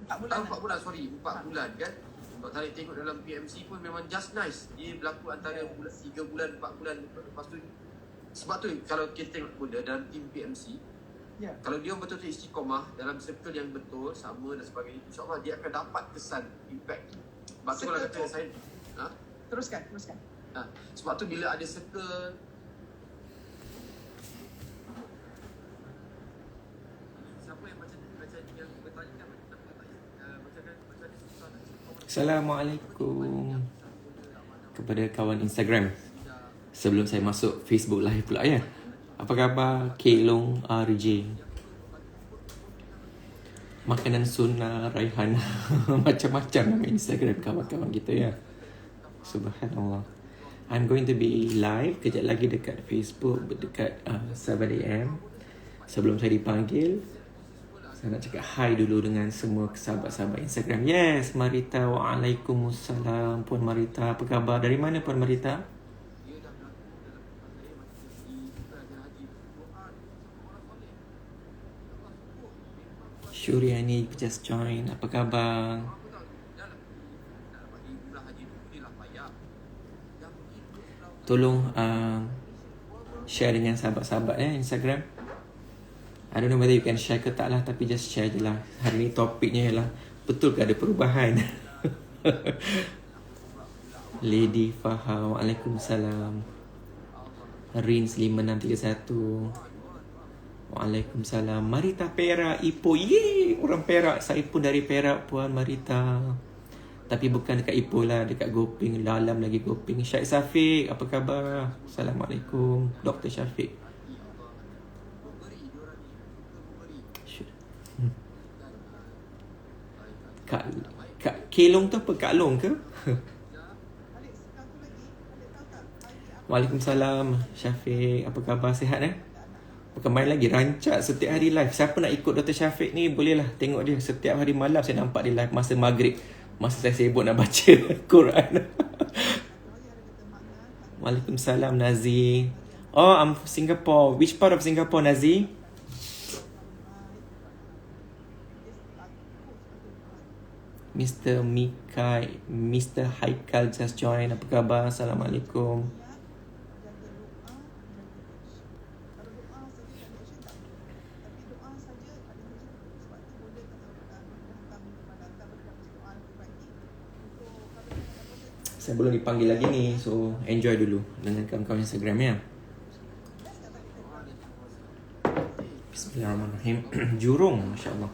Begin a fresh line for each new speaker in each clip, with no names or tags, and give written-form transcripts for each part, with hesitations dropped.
4 bulan, sorry, 4 bulan kan. Kalau tarik tengok dalam PMC pun memang just nice. Dia berlaku antara 3 bulan, 4 bulan. Lepas tu, sebab tu kalau kita tengok benda dalam tim PMC, kalau dia betul-betul istiqomah dalam circle yang betul, sama dan sebagainya, insyaAllah dia akan dapat kesan, impact. Sebab tu kalau kata saya,
Teruskan.
sebab tu bila ada circle, siapa yang macam yang bertanya
Assalamualaikum kepada kawan Instagram. Sebelum saya masuk Facebook Live pula ya. Apa khabar Kek Long RJ? Makanan sunnah Raihan. Macam-macam nama Instagram kawan-kawan kita ya. Subhanallah. I'm going to be live kejap lagi dekat Facebook, dekat 7am. Sebelum saya dipanggil, saya nak cakap hi dulu dengan semua sahabat-sahabat Instagram. Yes, Marita. Waalaikumsalam Puan Marita. Apa khabar? Dari mana Puan Marita? Syuriani just join. Apa khabar? Tolong share dengan sahabat-sahabat Instagram. I don't know whether you can share ke tak lah, tapi just share je lah. Hari ni topiknya ialah, betul ke ada perubahan? Lady Faham. Waalaikumsalam. Rins 5631. Waalaikumsalam. Marita Perak, Ipoh. Yeay, orang Perak. Saya pun dari Perak, Puan Marita. Tapi bukan dekat Ipoh lah, dekat Goping. Dalam lagi Goping. Syed Safiq, apa khabar? Assalamualaikum, Dr. Syafiq. Kak Kelong tu apa? Kak Long ke? Waalaikumsalam Syafiq, apa khabar? Sihat Bukan main lagi, rancak setiap hari live. Siapa nak ikut Dr. Syafiq ni, bolehlah tengok dia. Setiap hari malam saya nampak dia live masa maghrib. Masa saya sibuk nak baca Quran. Waalaikumsalam Nazi. Oh, I'm Singapore. Which part of Singapore, Nazi? Mr. Mikai, Mr. Haikal just join. Apa khabar? Assalamualaikum. Saya belum dipanggil lagi ni, so enjoy dulu dengan kawan-kawan Instagram ya. Bismillahirrahmanirrahim. Jurong, masya-Allah.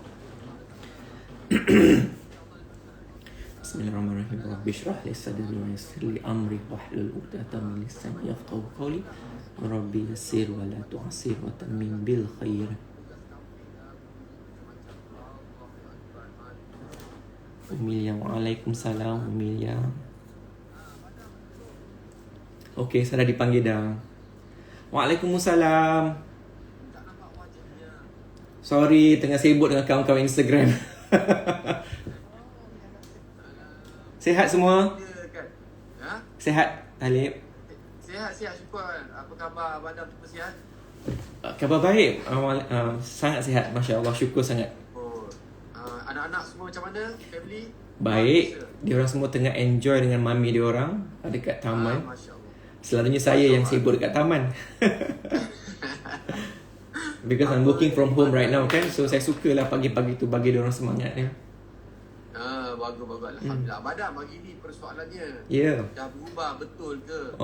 Bismillahirrahmanirrahim. Rabbi shrah li sadri wa yassir li amri wahlul 'uqdatam min lisani yafqahu qawli. Rabbi yassir wa la tu'assir wa tammim bil khair. Umilia, waalaikumsalam Umilia. Okey, saya dah dipanggil dah. Waalaikumsalam. Sorry, tengah sibuk dengan kawan-kawan Instagram. Sihat semua? Sihat, Talib?
Sihat, syukur. Apa khabar Abang Adam? Semua sihat?
Khabar baik. Sangat sihat, Masya Allah. Syukur sangat.
Anak-anak semua macam mana? Family?
Baik. Diorang semua tengah enjoy dengan mami diorang dekat taman.
Masya Allah.
Selalunya saya yang sibuk dekat taman. Because I'm working from home right now kan. So saya sukalah pagi-pagi tu bagi diorang semangat ya.
Bagus. Alhamdulillah. Abang Adam, pagi ni persoalannya dah berubah betul ke?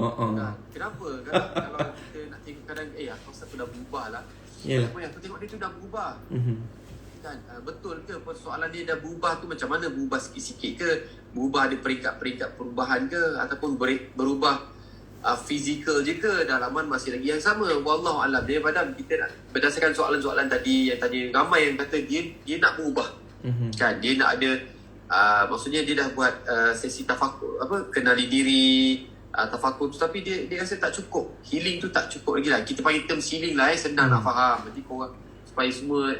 Kenapa? Kalau kita nak tengok kadang aku rasa aku dah berubah lah. Apa yang aku tengok dia tu dah berubah. Kan? Betul ke persoalan dia dah berubah tu, macam mana? Berubah sikit-sikit ke? Berubah ada peringkat-peringkat perubahan ke? Ataupun berubah fizikal je ke? Dalaman masih lagi yang sama? Wallahualam. Dia padam kita nak berdasarkan soalan-soalan tadi yang tadi ramai yang kata dia nak berubah. Kan? Dia nak ada maksudnya dia dah buat sesi tafakur, kenali diri, tafakur tu, tapi dia rasa tak cukup. Healing tu tak cukup lagi lah. Kita panggil term healing lah, senang nak faham. Nanti korang supaya semua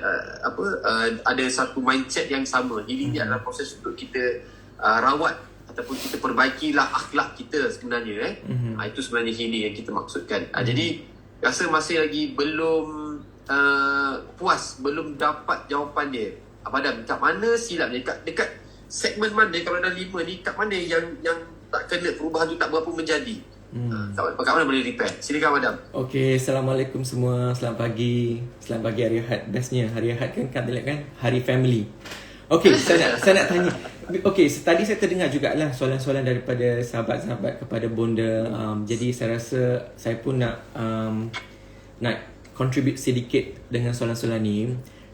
ada satu mindset yang sama. Healing dia adalah proses untuk kita rawat ataupun kita perbaikilah akhlak kita sebenarnya. Itu sebenarnya healing yang kita maksudkan. Jadi rasa masih lagi belum puas, belum dapat jawapan dia. Abang Adam, kat mana silap ni? Dekat segmen mana kalau dalam 5 ni, kat mana yang tak kena perubahan tu tak berapa menjadi? Kat mana boleh repair? Silakan Abang Adam.
Okay, Assalamualaikum semua. Selamat pagi hari Ahad. Bestnya hari Ahad kan hari family. Okay, saya nak tanya. Okay, tadi saya terdengar jugalah soalan-soalan daripada sahabat-sahabat kepada Bonda. Jadi saya rasa saya pun nak contribute sedikit dengan soalan-soalan ni.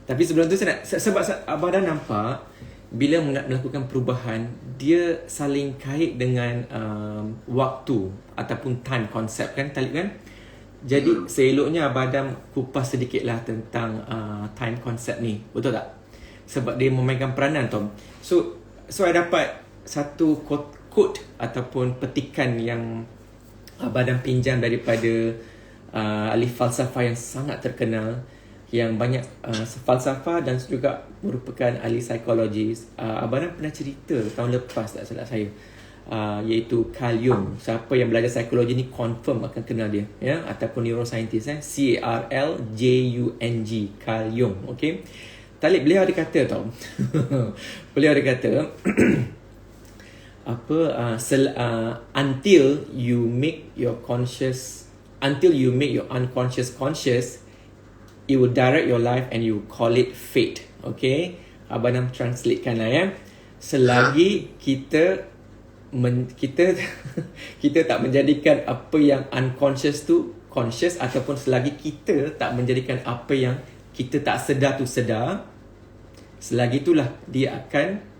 Tapi sebelum tu saya nak, sebab Abang dah nampak bila nak melakukan perubahan, dia saling kait dengan waktu ataupun time concept kan, Talib kan? Jadi seeloknya Abang Adam kupas sedikitlah tentang time concept ni. Betul tak? Sebab dia memainkan peranan Tom. So saya dapat satu quote ataupun petikan yang Abang Adam pinjam daripada ahli falsafah yang sangat terkenal, yang banyak falsafah dan juga merupakan ahli psikologis. Abang Adam pernah cerita tahun lepas tak salah saya, iaitu Carl Jung. Siapa yang belajar psikologi ni confirm akan kenal dia, ya, ataupun neuroscientist, CARLJUNG, Carl Jung. Okay, Talib, beliau ada kata tau beliau ada kata until you make your unconscious conscious, it will direct your life and you call it fate. Okay, Abang Nam translatekan lah, ya. Selagi kita tak menjadikan apa yang unconscious tu conscious, ataupun selagi kita tak menjadikan apa yang kita tak sedar tu sedar, selagi itulah dia akan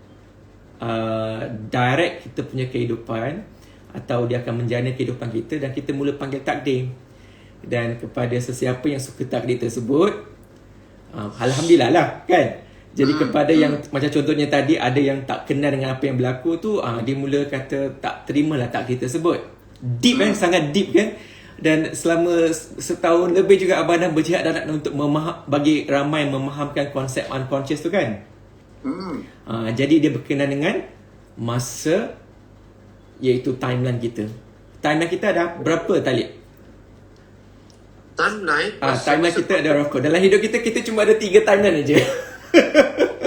direct kita punya kehidupan, atau dia akan menjana kehidupan kita, dan kita mula panggil takdir. Dan kepada sesiapa yang suka takdir tersebut, alhamdulillah lah kan. Jadi kepada yang macam contohnya tadi, ada yang tak kenal dengan apa yang berlaku tu, dia mula kata tak terimalah takdir tersebut. Deep kan, sangat deep kan. Dan selama setahun lebih juga Abang Adam berjihad dalam untuk bagi ramai memahamkan konsep unconscious tu kan. Jadi dia berkenaan dengan masa, iaitu timeline kita. Timeline kita ada berapa, Talib? Timeline kita ada berapa? Dalam hidup kita cuma ada 3 timeline aja.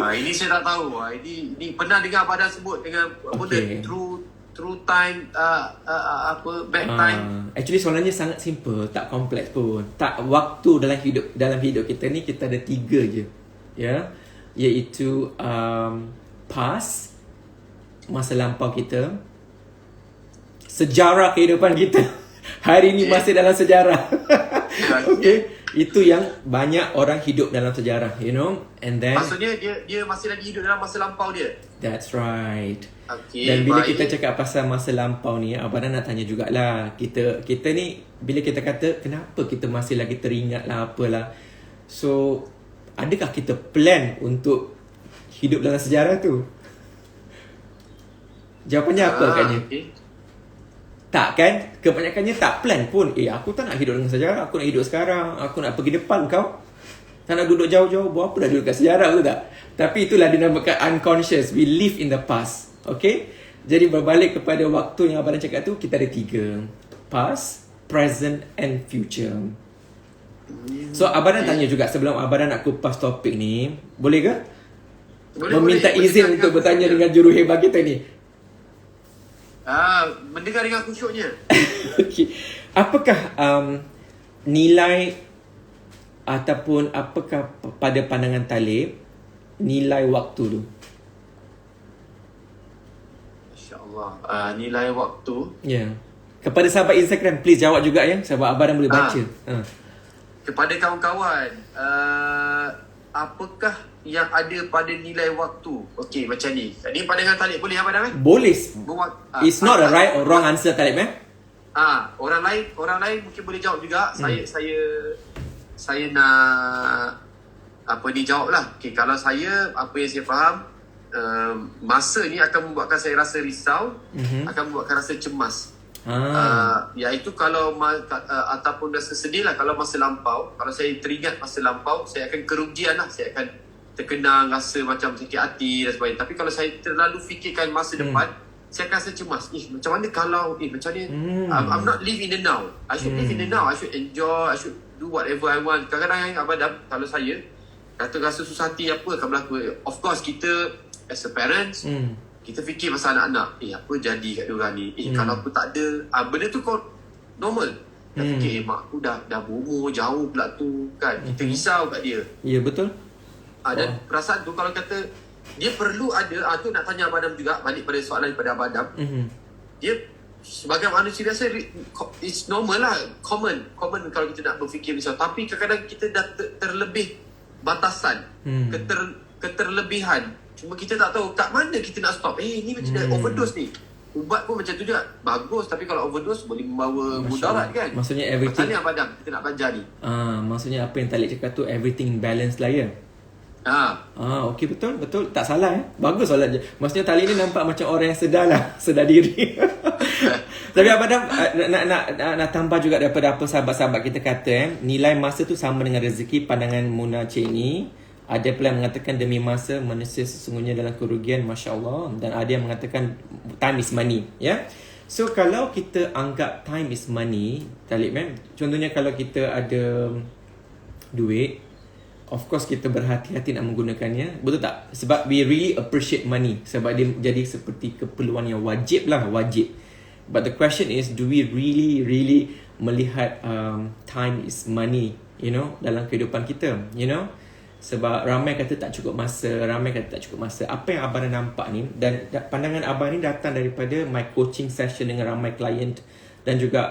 Ini saya tak tahu. Ini pernah dengar Abang Adam sebut dengan true time, back time.
Actually soalannya sangat simple, tak kompleks pun. Tak, waktu dalam hidup kita ni kita ada 3 je. Ya. Iaitu past, masa lampau kita, sejarah kehidupan kita. Hari ni masih dalam sejarah. Okay. Itu yang banyak orang hidup dalam sejarah, you know. And then
maksudnya dia masih lagi hidup dalam masa lampau dia.
That's right.
Okay,
dan bila kita cakap pasal masa lampau ni, Abang nak tanya jugalah, kita ni bila kita kata kenapa kita masih lagi teringat lah apalah, so adakah kita plan untuk hidup dalam sejarah tu? Jawapannya apa katnya? Tak kan? Kebanyakannya tak plan pun. Aku tak nak hidup dengan sejarah, aku nak hidup sekarang, aku nak pergi depan kau. Tak nak duduk jauh-jauh, buat apa dah duduk kat sejarah, betul tak? Tapi itulah dinamakan unconscious. We live in the past. Okay? Jadi berbalik kepada waktu yang Abang cakap tu, kita ada 3. Past, present and future. So Abang tanya juga sebelum Abang nak kupas topik ni, boleh ke? Meminta izin untuk bertanya dengan juruhebat kita ni.
Mendengar dengan khusyuknya.
Okay. Apakah nilai ataupun apakah pada pandangan Talib nilai waktu tu?
InsyaAllah. Nilai waktu.
Ya. Yeah. Kepada sahabat Instagram, please jawab juga ya. Sahabat Abang boleh baca.
Kepada kawan-kawan, apakah yang ada pada nilai waktu? Okey, macam ni. Ini pandangan Talib boleh Abang Adam?
Boleh. It's not a right or wrong answer, Talib
orang lain mungkin boleh jawab juga. Saya nak jawablah. Okey, kalau saya, apa yang saya faham, masa ni akan membuatkan saya rasa risau, akan membuatkan rasa cemas. Iaitu kalau ataupun rasa sedih lah kalau masa lampau. Kalau saya teringat masa lampau, saya akan kerugian lah. Saya akan terkenang, rasa macam sakit hati dan sebagainya. Tapi kalau saya terlalu fikirkan masa depan, saya akan rasa cemas. Macam mana kalau macam ni, I'm not live in the now. I should live in the now. I should enjoy, I should do whatever I want. Kadang-kadang Abang Adam, kalau saya kata rasa susah hati apa akan berlaku. Of course kita as a parents, kita fikir pasal anak-anak, apa jadi kat diorang ni, kalau aku tak ada, benda tu kau normal. Dah fikir, mak aku dah berumur, jauh pula tu kan, kita risau kat dia.
Ya, betul.
Dan perasaan tu kalau kata dia perlu ada, tu nak tanya Abang Adam juga, balik pada soalan daripada Abang Adam. Dia sebagai manusia biasa, it's normal lah, common kalau kita nak berfikir risau. Tapi kadang-kadang kita dah terlebih batasan, keterlebihan. Cuma kita tak tahu kat mana kita nak stop. Ni macam dah overdose ni. Ubat pun macam tu juga. Bagus, tapi kalau overdose boleh membawa mudarat kan.
Maksudnya everything.
Macam ni Abang Adam, kita nak belajar ni.
Maksudnya apa yang Talib cakap tu, everything in balance lah ya. Okey, betul. Tak salah Bagus soalan je. Maksudnya Talib ni nampak macam orang yang sedar diri. Tapi Abang Adam nak tambah juga daripada apa sahabat-sahabat kita kata nilai masa tu sama dengan rezeki. Pandangan Muna Cik ni. Ada pula yang mengatakan demi masa manusia sesungguhnya dalam kerugian, Masya Allah. Dan ada yang mengatakan time is money. So kalau kita anggap time is money, Talib contohnya kalau kita ada duit, of course kita berhati-hati nak menggunakannya. Betul tak? Sebab we really appreciate money. Sebab dia jadi seperti keperluan yang wajib. But the question is, do we really melihat time is money, dalam kehidupan kita, Sebab ramai kata tak cukup masa. Apa yang Abang nampak ni, dan pandangan Abang ni datang daripada my coaching session dengan ramai klien. Dan juga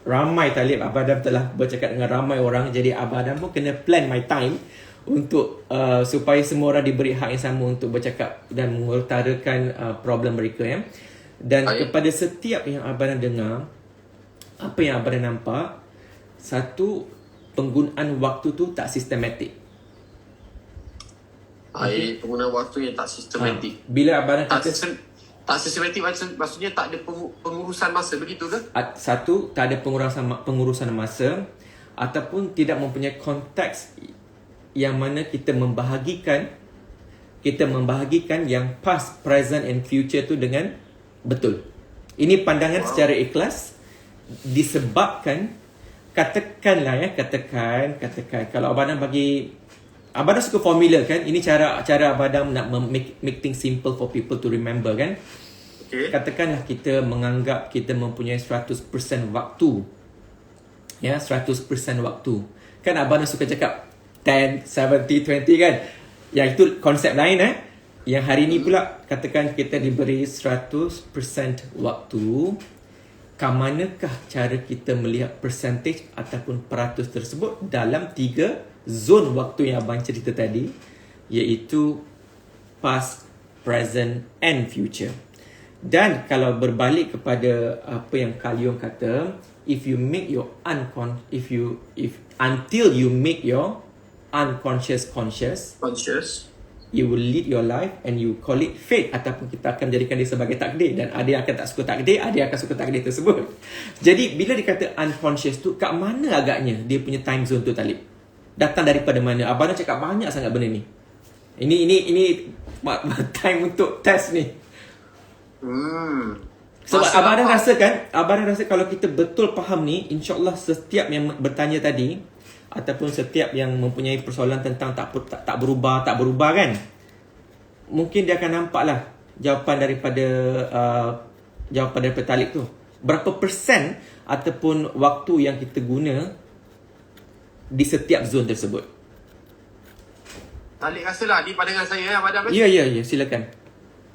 ramai Talib, Abang Adam telah bercakap dengan ramai orang. Jadi Abang Adam pun kena plan my time untuk supaya semua orang diberi hak yang sama untuk bercakap dan mengutarakan problem mereka. Dan kepada setiap yang Abang Adam dengar, apa yang Abang Adam nampak, satu, penggunaan waktu tu tak sistematik.
Penggunaan waktu yang tak sistematik.
Bila Abang Adam kata
tak sistematik maksudnya tak ada pengurusan masa, begitu ke?
Satu, tak ada pengurusan masa, ataupun tidak mempunyai konteks yang mana kita membahagikan yang past, present and future tu dengan betul. Ini pandangan secara ikhlas disebabkan katakan kalau Abang Adam Abang Adam suka formula kan. Ini cara Abang Adam nak make things simple for people to remember kan. Katakanlah kita menganggap kita mempunyai 100% waktu. 100% waktu. Kan Abang Adam suka cakap 10, 70, 20 kan. Yang itu konsep lain Yang hari ni pula katakan kita diberi 100% waktu. Ke manakah cara kita melihat percentage ataupun peratus tersebut dalam 3 zon waktu yang Abang cerita tadi, iaitu past, present and future. Dan kalau berbalik kepada apa yang Carl Jung kata, until you make your unconscious conscious, you will lead your life and you call it fate, ataupun kita akan menjadikan dia sebagai takdir. Dan ada yang akan tak suka takdir, ada yang akan suka takdir tersebut. Jadi bila dikata unconscious tu, kat mana agaknya dia punya time zone tu, Talib? Datang daripada mana? Abang dah cakap banyak sangat benda ni. Ini time untuk test ni. Sebab Abang dah rasa kan, kalau kita betul faham ni, insya-Allah setiap yang bertanya tadi ataupun setiap yang mempunyai persoalan tentang tak berubah kan, mungkin dia akan nampak lah jawapan daripada Talib tu. Berapa persen ataupun waktu yang kita guna di setiap zon tersebut.
Talib rasalah ni pandangan saya Abang Adam.
Ya, silakan.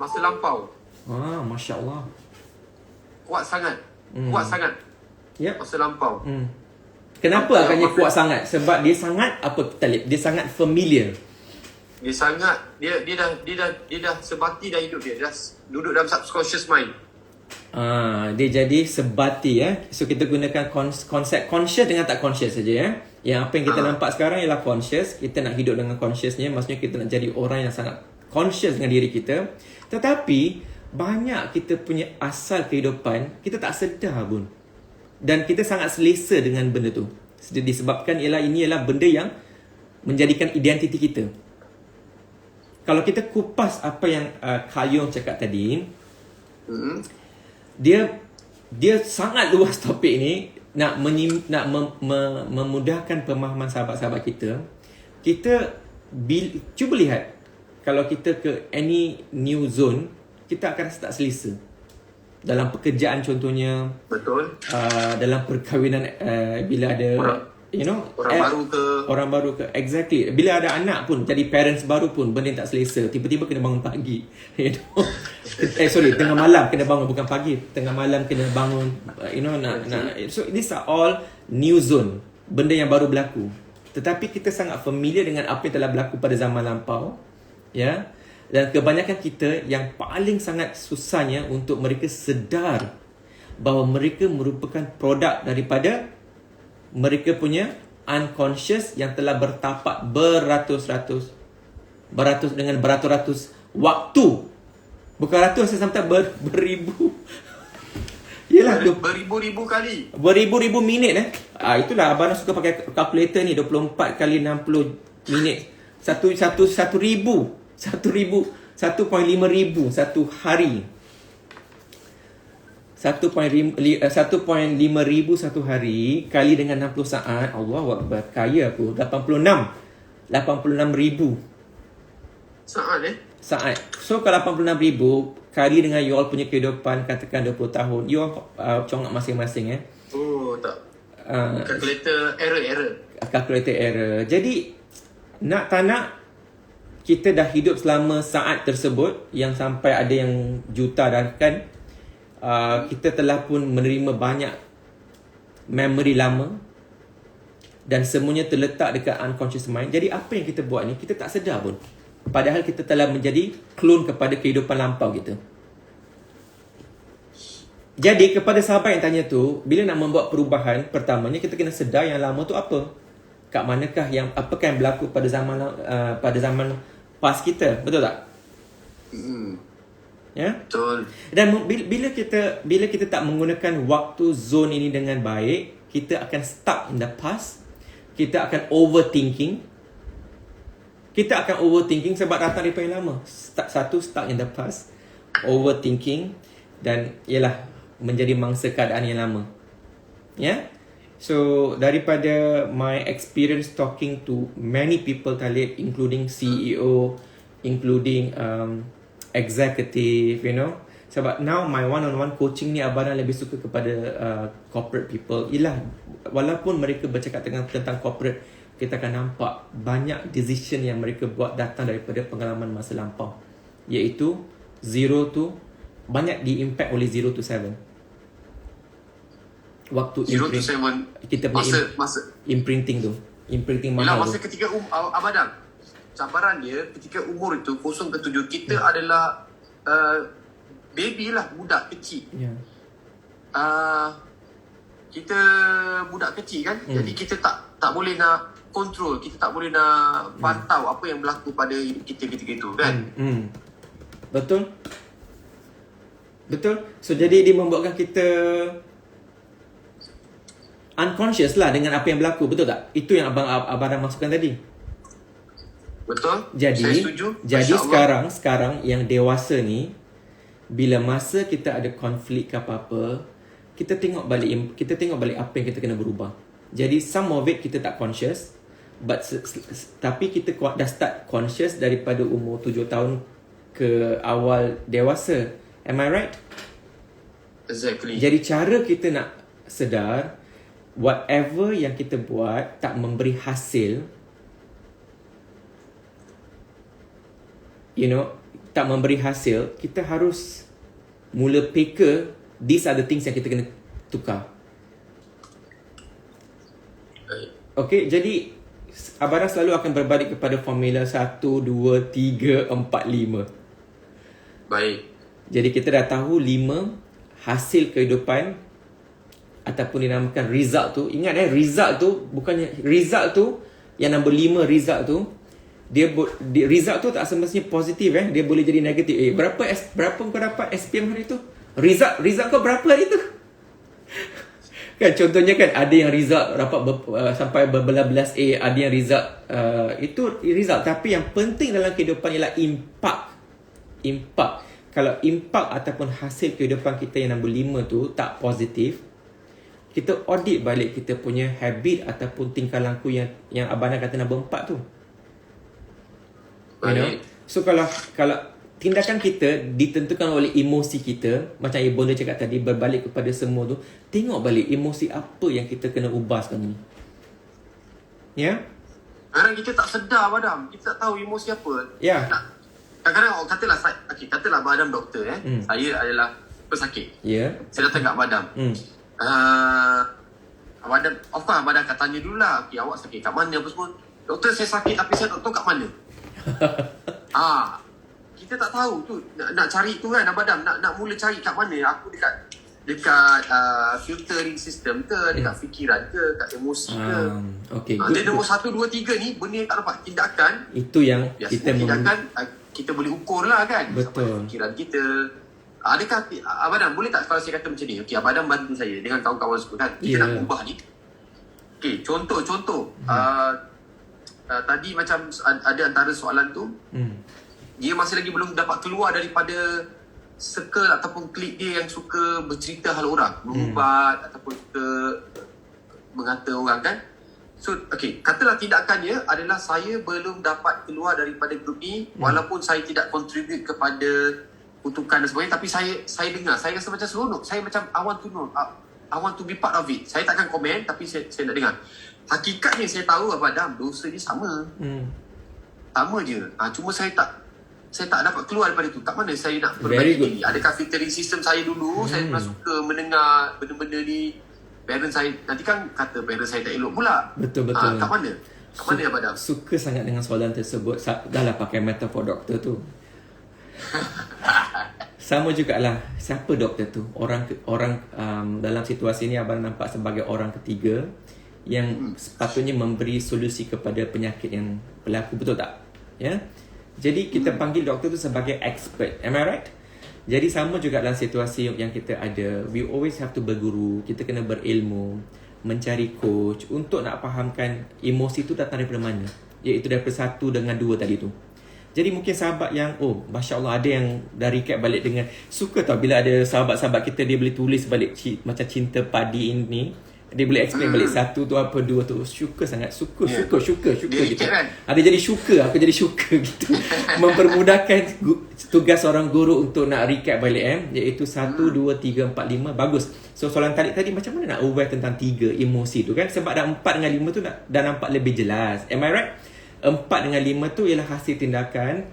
Masa lampau.
Masya Allah.
Kuat sangat. Yep. Masa lampau.
Kenapa agaknya kuat sangat? Sebab dia sangat apa, Talib? Dia sangat familiar.
Dia dah sebati dah hidup dia. Dia dah duduk dalam subconscious mind.
Dia jadi sebati So kita gunakan konsep conscious dengan tak conscious saja Yang apa yang kita nampak sekarang ialah conscious. Kita nak hidup dengan consciousnya, maksudnya kita nak jadi orang yang sangat conscious dengan diri kita. Tetapi banyak kita punya asal kehidupan kita tak sedar pun. Dan kita sangat selesa dengan benda tu. Disebabkan ini ialah benda yang menjadikan identiti kita. Kalau kita kupas apa yang Carl Jung cakap tadi, dia sangat luas topik ni, nak memudahkan pemahaman sahabat-sahabat kita. kita cuba lihat, kalau kita ke any new zone, kita akan rasa tak selesa. Dalam pekerjaan contohnya,
betul.
Dalam perkahwinan, bila ada orang baru ke, exactly. Bila ada anak pun, jadi parents baru pun, benda yang tak selesa. Tiba-tiba kena bangun pagi, tengah malam kena bangun, bukan pagi, tengah malam kena bangun, so these are all new zone, benda yang baru berlaku. Tetapi kita sangat familiar dengan apa yang telah berlaku pada zaman lampau, ya. Dan kebanyakan kita yang paling sangat susahnya untuk mereka sedar bahawa mereka merupakan produk daripada mereka punya unconscious yang telah bertapak beratus-ratus waktu. Bukan ratus, sampai beribu. Yelah,
beribu-ribu kali.
Beribu-ribu minit. Itulah abang suka pakai kalkulator ni, 24 kali 60 minit. 1,500 satu hari. 1.5 ribu satu hari kali dengan 60 saat. Allahu Akbar, kaya aku. 86 ribu
saat.
So kalau 86 ribu kali dengan you all punya kehidupan, katakan 20 tahun, you all congak masing-masing.
Oh tak, calculator error. Jadi nak tak nak, kita dah hidup selama saat tersebut, yang sampai ada yang juta dah kan. Kita telah pun menerima banyak memory lama dan semuanya terletak dekat unconscious mind. Jadi apa yang kita buat ni, kita tak sedar pun, padahal kita telah menjadi klon kepada kehidupan lampau kita. Jadi kepada sahabat yang tanya tu, bila nak membuat perubahan, pertamanya kita kena sedar yang lama tu apa, kat manakah apakah yang berlaku pada zaman past kita, betul tak? Ya? Betul.
Dan bila kita tak menggunakan waktu zone ini dengan baik, kita akan stuck in the past. Kita akan overthinking sebab datang daripada yang lama. Stuck in the past, overthinking, dan ialah menjadi mangsa keadaan yang lama. Ya? So daripada my experience talking to many people Khalid, including CEO, including executive, sebab now my one-on-one coaching ni abang lebih suka kepada corporate people. Walaupun mereka bercakap tentang corporate, kita akan nampak banyak decision yang mereka buat datang daripada pengalaman masa lampau, iaitu banyak di-impact oleh 0 to 7. Waktu
0 to 7
kita punya masa imprinting mahal.
Masa ketika Abadang, cabaran dia ketika umur itu 0 ke 7, kita adalah baby lah, budak kecil. Kita budak kecil kan. Jadi kita tak boleh nak kontrol, kita tak boleh nak pantau apa yang berlaku pada hidup kita ketika itu kan.
Betul. So jadi dia membuatkan kita unconscious lah dengan apa yang berlaku, betul tak? Itu yang abang masukkan tadi.
Betul.
Jadi,
saya setuju.
Jadi sekarang yang dewasa ni, bila masa kita ada konflik ke apa-apa, kita tengok balik apa yang kita kena berubah. Jadi some of it kita tak conscious, tapi kita dah start conscious daripada umur 7 tahun ke awal dewasa. Am I right?
Exactly.
Jadi cara kita nak sedar, whatever yang kita buat tak memberi hasil, tak memberi hasil, kita harus mula peka, these are the things yang kita kena tukar. Okay, jadi Abang selalu akan berbalik kepada formula 1, 2, 3, 4, 5.
Baik.
Jadi kita dah tahu 5 hasil kehidupan ataupun dinamakan result tu. Ingat result tu bukannya, result tu yang nombor 5, result tu result tu tak semestinya positif. Dia boleh jadi negatif. Berapa kau dapat SPM hari tu? Result kau berapa hari tu? Kan contohnya kan, ada yang result dapat sampai berbelas-belas A, ada yang result itu result. Tapi yang penting dalam kehidupan ialah impact. Kalau impact ataupun hasil kehidupan kita yang nombor 5 tu tak positif, kita audit balik kita punya habit ataupun tingkah laku yang abang kata nombor 4 tu. You know? So kalau tindakan kita ditentukan oleh emosi kita, macam Ibunda cakap tadi, berbalik kepada semua tu, tengok balik emosi apa yang kita kena ubah sekarang ni. Ya?
Kadang kita tak sedar, Adam. Kita tak tahu emosi apa.
Ya.
Kadang-kadang katalah Abang Adam doktor. Saya adalah pesakit.
Ya.
Saya datang kat Abang Adam. Abang Adam, of course Abang Adam akan tanya dululah. Okay, awak sakit kat mana apa semua. Doktor, saya sakit tapi saya tak tahu kat mana. Kita tak tahu tu. Nak cari tu kan Abang Adam. Nak mula cari kat mana. Aku dekat filtering system ke, dekat fikiran ke, kat emosi ke.
Okay,
dia nombor 1, 2, 3 ni benda yang tak nampak. Tindakan,
itu yang kita
tindakan kita boleh ukur lah kan.
Betul.
Fikiran kita. Adakah Abang Adam boleh tak kalau saya kata macam ni? Okay, Abang Adam bantu saya dengan kawan-kawan semua kan. Kita nak ubah ni. Okay, contoh. Tadi macam ada antara soalan tu, dia masih lagi belum dapat keluar daripada circle ataupun klik dia yang suka bercerita hal orang, berubat ataupun suka mengata orang kan. So, okay, katalah tindakannya adalah saya belum dapat keluar daripada grup ni, walaupun saya tidak contribute kepada kutukan dan sebagainya, tapi saya dengar, saya rasa macam seronok, saya macam I want to know, I want to be part of it. Saya takkan komen, tapi saya nak dengar. Hakikatnya saya tahu Abang Adam, dosa dia sama. Sama je. Cuma saya tak dapat keluar daripada tu. Kat mana saya nak perbaiki diri? Adakah filtering sistem saya dulu? Saya pernah suka mendengar benda-benda ni. Parents saya, nanti kan kata parents saya tak elok pula.
Betul.
Kat mana? Kat mana Abang Adam?
Suka sangat dengan soalan tersebut. Dah lah pakai metafor doktor tu. Sama jugalah. Siapa doktor tu? Orang dalam situasi ni Abang nampak sebagai orang ketiga yang sepatutnya memberi solusi kepada penyakit yang berlaku. Betul tak? Ya? Jadi kita panggil doktor tu sebagai expert. Am I right? Jadi sama juga dalam situasi yang kita ada. We always have to berguru. Kita kena berilmu, mencari coach untuk nak fahamkan emosi tu datang daripada mana. Iaitu daripada 1 dengan 2 tadi tu. Jadi mungkin sahabat yang, Masya Allah, ada yang dah recap balik dengan, suka tau bila ada sahabat-sahabat kita, dia boleh tulis balik macam cinta padi ini. Dia boleh explain balik 1 tu apa, 2 tu. Syukur sangat. Syukur gitu.
Kan?
Ada jadi syukur. Aku jadi syukur gitu. Mempermudahkan tugas seorang guru untuk nak recap balik iaitu 1, 2, 3, 4, 5. Bagus. So soalan tadi macam mana nak aware tentang 3 emosi tu kan? Sebab dah 4 dengan 5 tu dah nampak lebih jelas. Am I right? 4 dengan 5 tu ialah hasil tindakan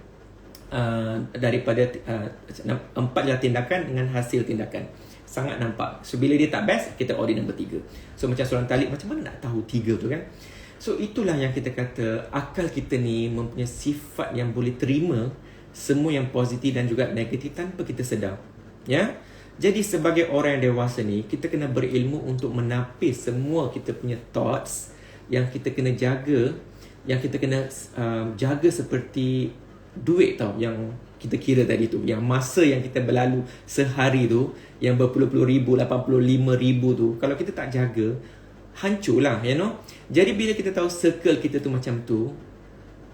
daripada 4 ialah tindakan dengan hasil tindakan. Sangat nampak. So bila dia tak best, kita audit nombor 3. So macam soalan talik, macam mana nak tahu 3 tu kan? So itulah yang kita kata, akal kita ni mempunyai sifat yang boleh terima semua yang positif dan juga negatif tanpa kita sedar. Ya? Jadi sebagai orang yang dewasa ni, kita kena berilmu untuk menapis semua kita punya thoughts yang kita kena jaga, yang kita kena jaga seperti duit tau, yang kita kira tadi tu, yang masa yang kita berlalu sehari tu, yang berpuluh-puluh ribu, 85,000 tu, kalau kita tak jaga, hancur lah, you know. Jadi bila kita tahu circle kita tu macam tu,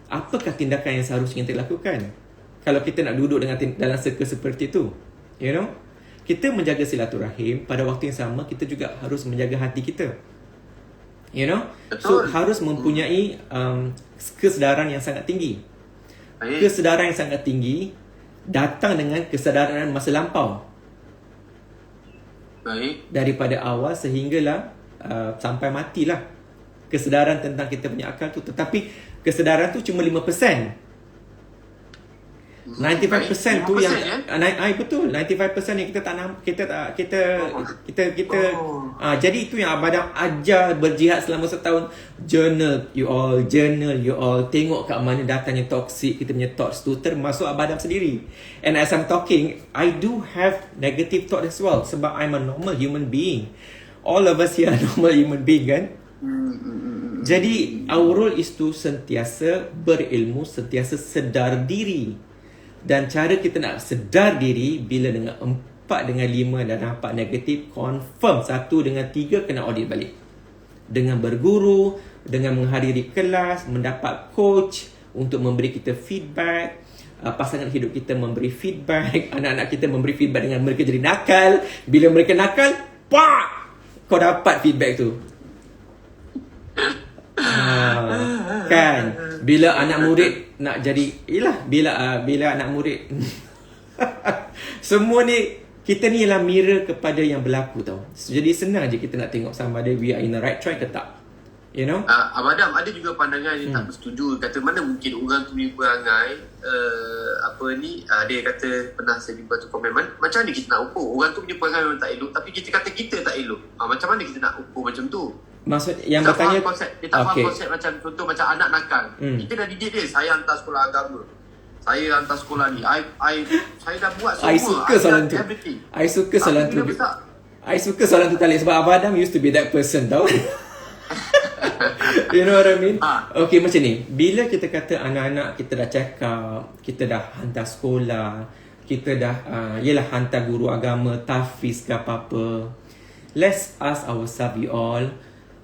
apakah tindakan yang seharusnya kita lakukan kalau kita nak duduk dalam circle seperti tu, you know. Kita menjaga silaturahim, pada waktu yang sama kita juga harus menjaga hati kita, you know. So harus mempunyai kesedaran yang sangat tinggi. Kesedaran yang sangat tinggi datang dengan kesedaran masa lampau. Daripada awal sehinggalah sampai matilah. Kesedaran tentang kita punya akal tu. Tetapi kesedaran tu cuma 5%. 95% tu yang betul, 95% yang kita tak jadi itu yang Abang Adam ajar berjihad selama setahun. Journal you all, tengok kat mana datangnya toxic kita punya thoughts tu, termasuk Abang Adam sendiri. And as I'm talking, I do have negative thought as well, sebab I'm a normal human being. All of us here are normal human being kan. Jadi our role is to sentiasa berilmu, sentiasa sedar diri. Dan cara kita nak sedar diri bila dengan 4 dengan 5 dah nampak negatif, confirm 1 dengan 3 kena audit balik. Dengan berguru, dengan menghadiri kelas, mendapat coach untuk memberi kita feedback, pasangan hidup kita memberi feedback, anak-anak kita memberi feedback dengan mereka jadi nakal. Bila mereka nakal, kau dapat feedback tu. Kan? Bila anak murid nak jadi, bila anak murid semua ni, kita ni ialah mirror kepada yang berlaku tau. Jadi senang je kita nak tengok sama ada we are in the right track ke tak. You know?
Abang Adam, ada juga pandangan yang tak bersetuju. Kata mana mungkin orang tu punya perangai dia kata pernah saya jumpa tu komen, macam mana kita nak ukur orang tu punya perangai memang tak elok, tapi kita kata kita tak elok. Macam mana kita nak ukur macam tu?
Maksud yang
kita
bertanya
dia tak faham konsep macam contoh macam anak nakal. Kita dah didik dia, saya hantar sekolah agama, saya hantar sekolah ni, saya dah buat semua.
I suka soalan tu. I suka soalan tu. I suka soalan tu Talib, sebab Abang Adam used to be that person tau. You know what I mean? Okay, macam ni. Bila kita kata anak-anak kita dah cakap, kita dah hantar sekolah, kita dah hantar guru agama, tahfiz ke apa-apa, let's ask ourselves we all,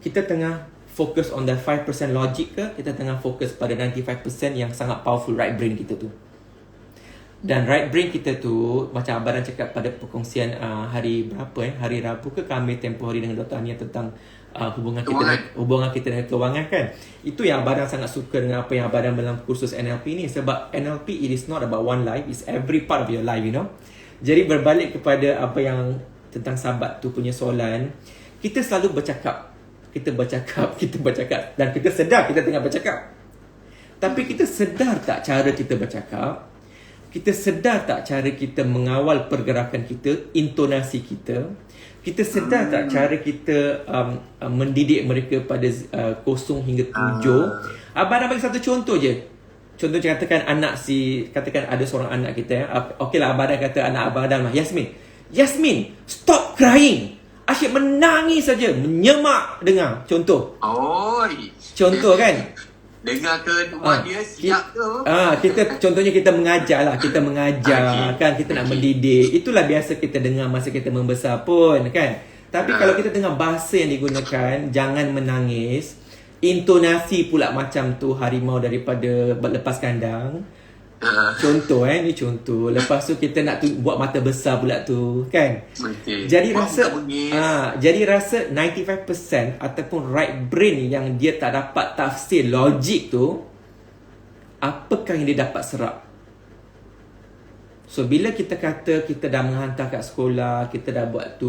kita tengah fokus on the 5% logic ke, kita tengah fokus pada 95% yang sangat powerful right brain kita tu. Dan right brain kita tu, macam Abang cakap pada perkongsian hari Rabu ke Khamis tempoh hari dengan Dr. Ania tentang hubungan kita dengan kewangan kan. Itu yang Abang sangat suka dengan apa yang Abang dalam kursus NLP ni. Sebab NLP it is not about one life, it's every part of your life, you know. Jadi berbalik kepada apa yang tentang sahabat tu punya soalan, kita selalu bercakap dan kita sedar kita tengah bercakap. Tapi kita sedar tak cara kita bercakap? Kita sedar tak cara kita mengawal pergerakan kita, intonasi kita? Kita sedar tak cara kita mendidik mereka pada 0 hingga 7? Abang nak bagi satu contoh je. Contoh katakan katakan ada seorang anak kita. Okeylah, Abang kata anak Abang Adam lah, Yasmin, stop crying. Asyik menangis saja, menyemak dengar. Contoh. Contoh kan?
Dengar ke rumah dia siap tu.
Contohnya kita mengajar lah. Kita mengajar kan, kita nak mendidik. Itulah biasa kita dengar masa kita membesar pun kan. Tapi kalau kita dengar bahasa yang digunakan, jangan menangis, intonasi pula macam tu harimau daripada lepas kandang. Contoh ni contoh. Lepas tu kita nak buat mata besar pula tu kan. Jadi rasa 95% ataupun right brain yang dia tak dapat tafsir logik tu, apakah yang dia dapat serap? So bila kita kata kita dah menghantar kat sekolah, kita dah buat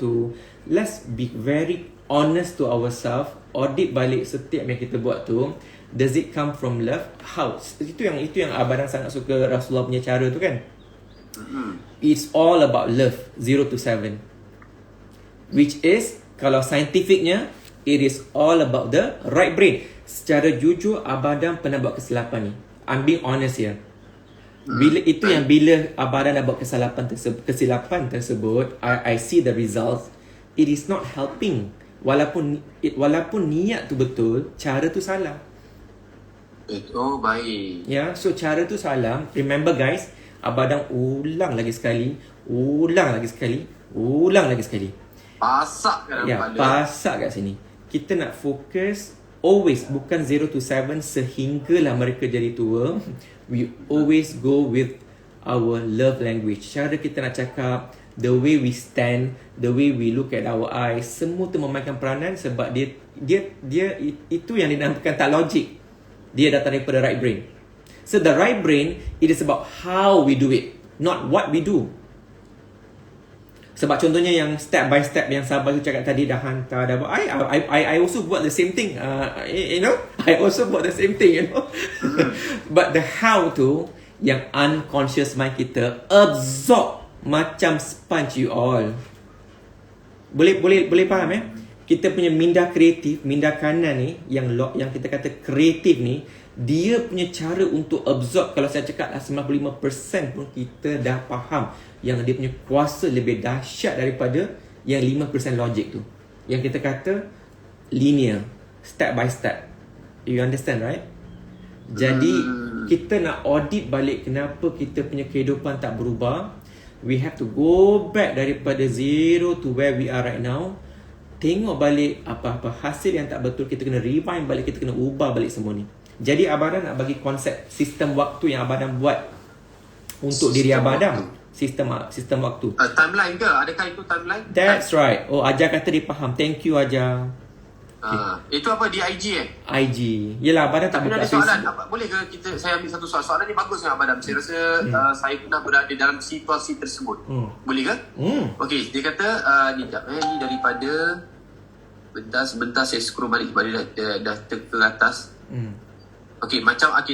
tu, let's be very honest to ourselves. Audit balik setiap yang kita buat tu. Does it come from love? How? Itu yang Abang sangat suka Rasulullah punya cara tu kan. It's all about love, 0 to 7. Which is, kalau scientificnya, it is all about the right brain. Secara jujur, Abang pernah buat kesilapan ni. I'm being honest here. Bila Abang dah buat kesilapan tersebut, I see the results. It is not helping. Walaupun niat tu betul, cara tu salah.
Baik.
So cara tu salah. Remember guys, Abang ulang lagi sekali. Pasak kat sini. Kita nak fokus always, bukan 0 to 7 sehinggalah mereka jadi tua. We always go with our love language. Cara kita nak cakap, the way we stand, the way we look at our eyes, semua tu memainkan peranan sebab dia itu yang dinamakan tak logik. Dia datang daripada right brain. So the right brain, it is about how we do it, not what we do. Sebab contohnya yang step by step yang sahabat tu cakap tadi, dah hantar, dah buat. I also buat the same thing. I also buat the same thing, But the how tu, yang unconscious mind kita absorb macam sponge you all. Boleh faham Kita punya minda kreatif, minda kanan ni, yang kita kata kreatif ni, dia punya cara untuk absorb, kalau saya cakap 95% pun kita dah faham yang dia punya kuasa lebih dahsyat daripada yang 5% logik tu. Yang kita kata linear, step by step. You understand, right? Jadi kita nak audit balik kenapa kita punya kehidupan tak berubah. We have to go back daripada 0 to where we are right now. Tengok balik apa-apa hasil yang tak betul, kita kena rewind balik, kita kena ubah balik semua ni. Jadi Abang nak bagi konsep sistem waktu yang Abang buat untuk diri Abang. Sistem waktu.
Timeline ke? Adakah itu timeline?
That's right. Ajar kata dia faham. Thank you Ajar.
Itu apa di IG
IG. Yelah, Abadam tak buka
Facebook. Tapi ada soalan, boleh ke saya ambil satu soalan? Soalan ni bagus sangat Abadam. Saya rasa saya pernah berada dalam situasi tersebut. Boleh ke? Okey, dia kata ni daripada sebentar saya scroll balik dah ke atas. Okey,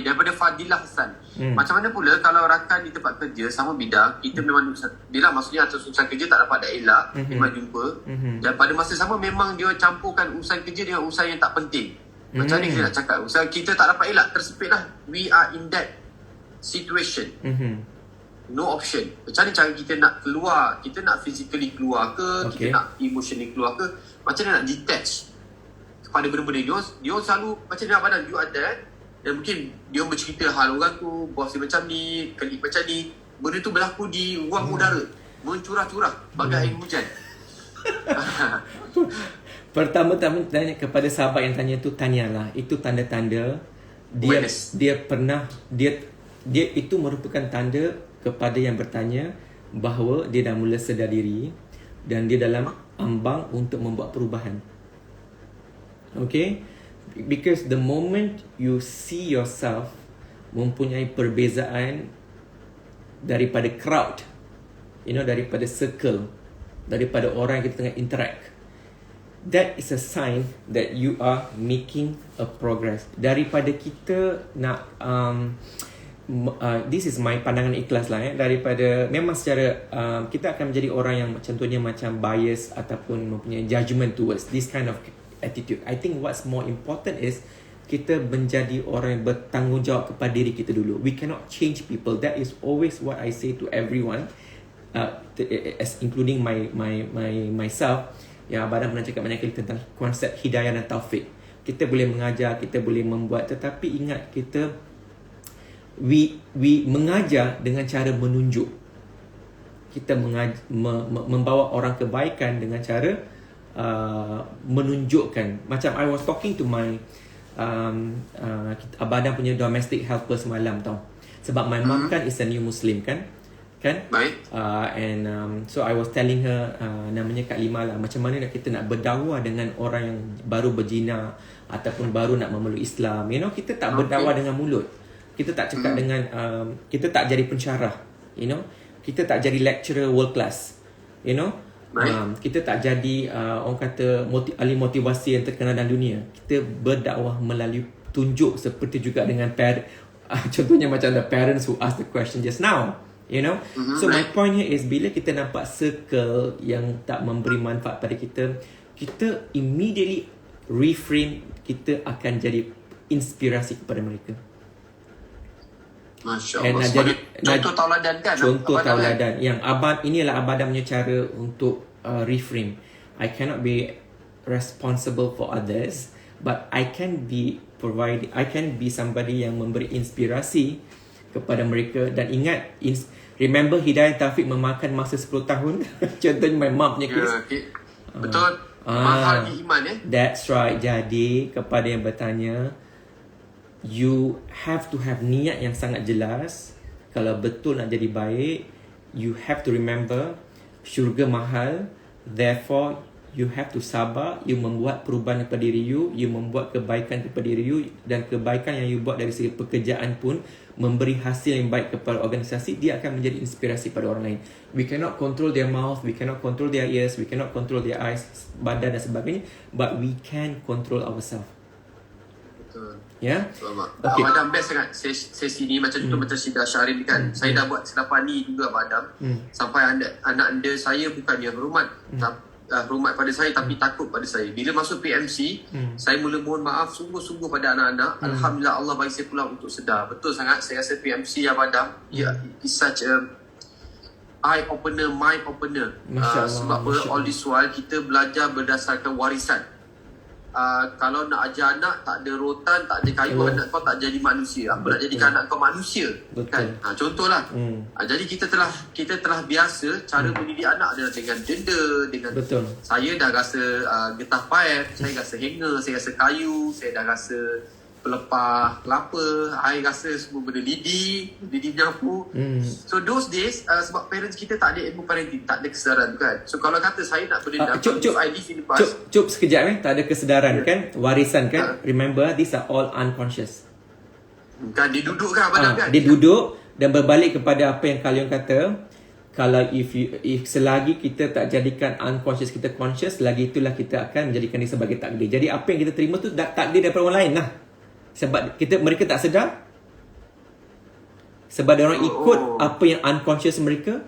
daripada Fadilah Hassan. Macam mana pula kalau rakan di tempat kerja sama bidang, kita memang dia maksudnya atas urusan kerja tak dapat elak, memang jumpa. Dan pada masa sama memang dia campurkan urusan kerja dengan urusan yang tak penting. Macam mana kita nak cakap? Urusan kita tak dapat elak, tersepit lah. We are in that situation. No option. Macam mana cara kita nak keluar? Kita nak physically keluar ke? Kita nak emotionally keluar ke? Macam mana nak detach kepada benda-benda dia selalu macam mana Abadam, you ada dan mungkin dia bercerita hal orang tu, bos dia macam ni, klik macam ni, benda tu berlaku di ruang udara, mencurah-curah bagai air hujan.
Pertama-tama tanya kepada sahabat yang tanya tu, tanyalah, itu tanda-tanda dia pernah dia itu merupakan tanda kepada yang bertanya bahawa dia dah mula sedar diri dan dia dalam ambang untuk membuat perubahan. Okay? Because the moment you see yourself mempunyai perbezaan daripada crowd, daripada circle, daripada orang yang kita tengah interact, that is a sign that you are making a progress. Daripada kita nak this is my pandangan ikhlas lah daripada memang secara kita akan menjadi orang yang contohnya macam bias ataupun mempunyai judgement towards this kind of attitude. I think what's more important is kita menjadi orang yang bertanggungjawab kepada diri kita dulu. We cannot change people. That is always what I say to everyone, as including myself. Yang Abadam pernah cakap banyak kali tentang konsep hidayah dan taufik. Kita boleh mengajar, kita boleh membuat, tetapi ingat kita we mengajar dengan cara menunjuk. Kita membawa orang kebaikan dengan cara menunjukkan. Macam I was talking to my Abadam punya domestic helper semalam tau. Sebab my mom kan is a new Muslim kan.
Baik.
So I was telling her, namanya Kak Lima lah, macam mana kita nak berdakwah dengan orang yang baru berzina ataupun baru nak memeluk Islam. Kita tak berdakwah dengan mulut. Kita tak cakap dengan kita tak jadi pensyarah. Kita tak jadi lecturer world class. Kita tak jadi orang kata ahli motivasi yang terkenal dalam dunia. Kita berdakwah melalui tunjuk, seperti juga dengan contohnya macam the parents who asked the question just now. So my point here is, bila kita nampak circle yang tak memberi manfaat pada kita, kita immediately reframe, kita akan jadi inspirasi kepada mereka.
Masya Allah. Contoh tauladan kan?
Contoh tauladan. Yang inilah Abadam punya cara untuk reframe. I cannot be responsible for others, but I can be somebody yang memberi inspirasi kepada mereka. Dan ingat, remember hidayah taufik memakan masa 10 tahun. Contohnya my mom punya kes.
Betul. Mahal iman
That's right. Jadi kepada yang bertanya, you have to have niat yang sangat jelas. Kalau betul nak jadi baik, you have to remember syurga mahal. Therefore you have to sabar. You membuat perubahan kepada diri you, you membuat kebaikan kepada diri you, dan kebaikan yang you buat dari segi pekerjaan pun memberi hasil yang baik kepada organisasi. Dia akan menjadi inspirasi pada orang lain. We cannot control their mouth, we cannot control their ears, we cannot control their eyes, badan dan sebagainya, but we can control ourselves. Ya.
Okay. Abadam best sangat sesi ni macam tu, macam Syida Syahrin kan. Saya dah buat selepas ni juga Abadam. Sampai anak anda saya bukannya hormat pada saya, tapi takut pada saya. Bila masuk PMC, saya mula mohon maaf sungguh-sungguh pada anak-anak. Alhamdulillah, Allah bagi saya pulang untuk sedar. Betul sangat, saya rasa PMC Abadam is such a eye opener, mind opener. Sebab all this while kita belajar berdasarkan warisan. Kalau nak ajar anak, tak ada rotan, tak ada kayu, anak kau tak jadi manusia. Apa nak jadikan anak kau manusia? Kan? Contohlah. Jadi kita telah biasa cara mendidik anak adalah dengan denda, dengan saya dah rasa getah paip, saya rasa hanger, saya rasa kayu, saya dah rasa pelepah kelapa, air rasa semua benda lidi menyapu. So those days sebab parents kita tak ada ilmu parenting, tak ada kesedaran kan. So kalau kata saya nak berdendam,
Cuk sekejap tak ada kesedaran kan, warisan kan. Remember, these are all unconscious.
Kan dia duduk kan abang kan.
Dia duduk dan berbalik kepada apa yang kalian kata. Kalau if selagi kita tak jadikan unconscious kita conscious, lagi itulah kita akan menjadikan dia sebagai takdir. Jadi apa yang kita terima tu takdir daripada orang lain lah. Sebab mereka tak sedar. Sebab orang ikut apa yang unconscious mereka.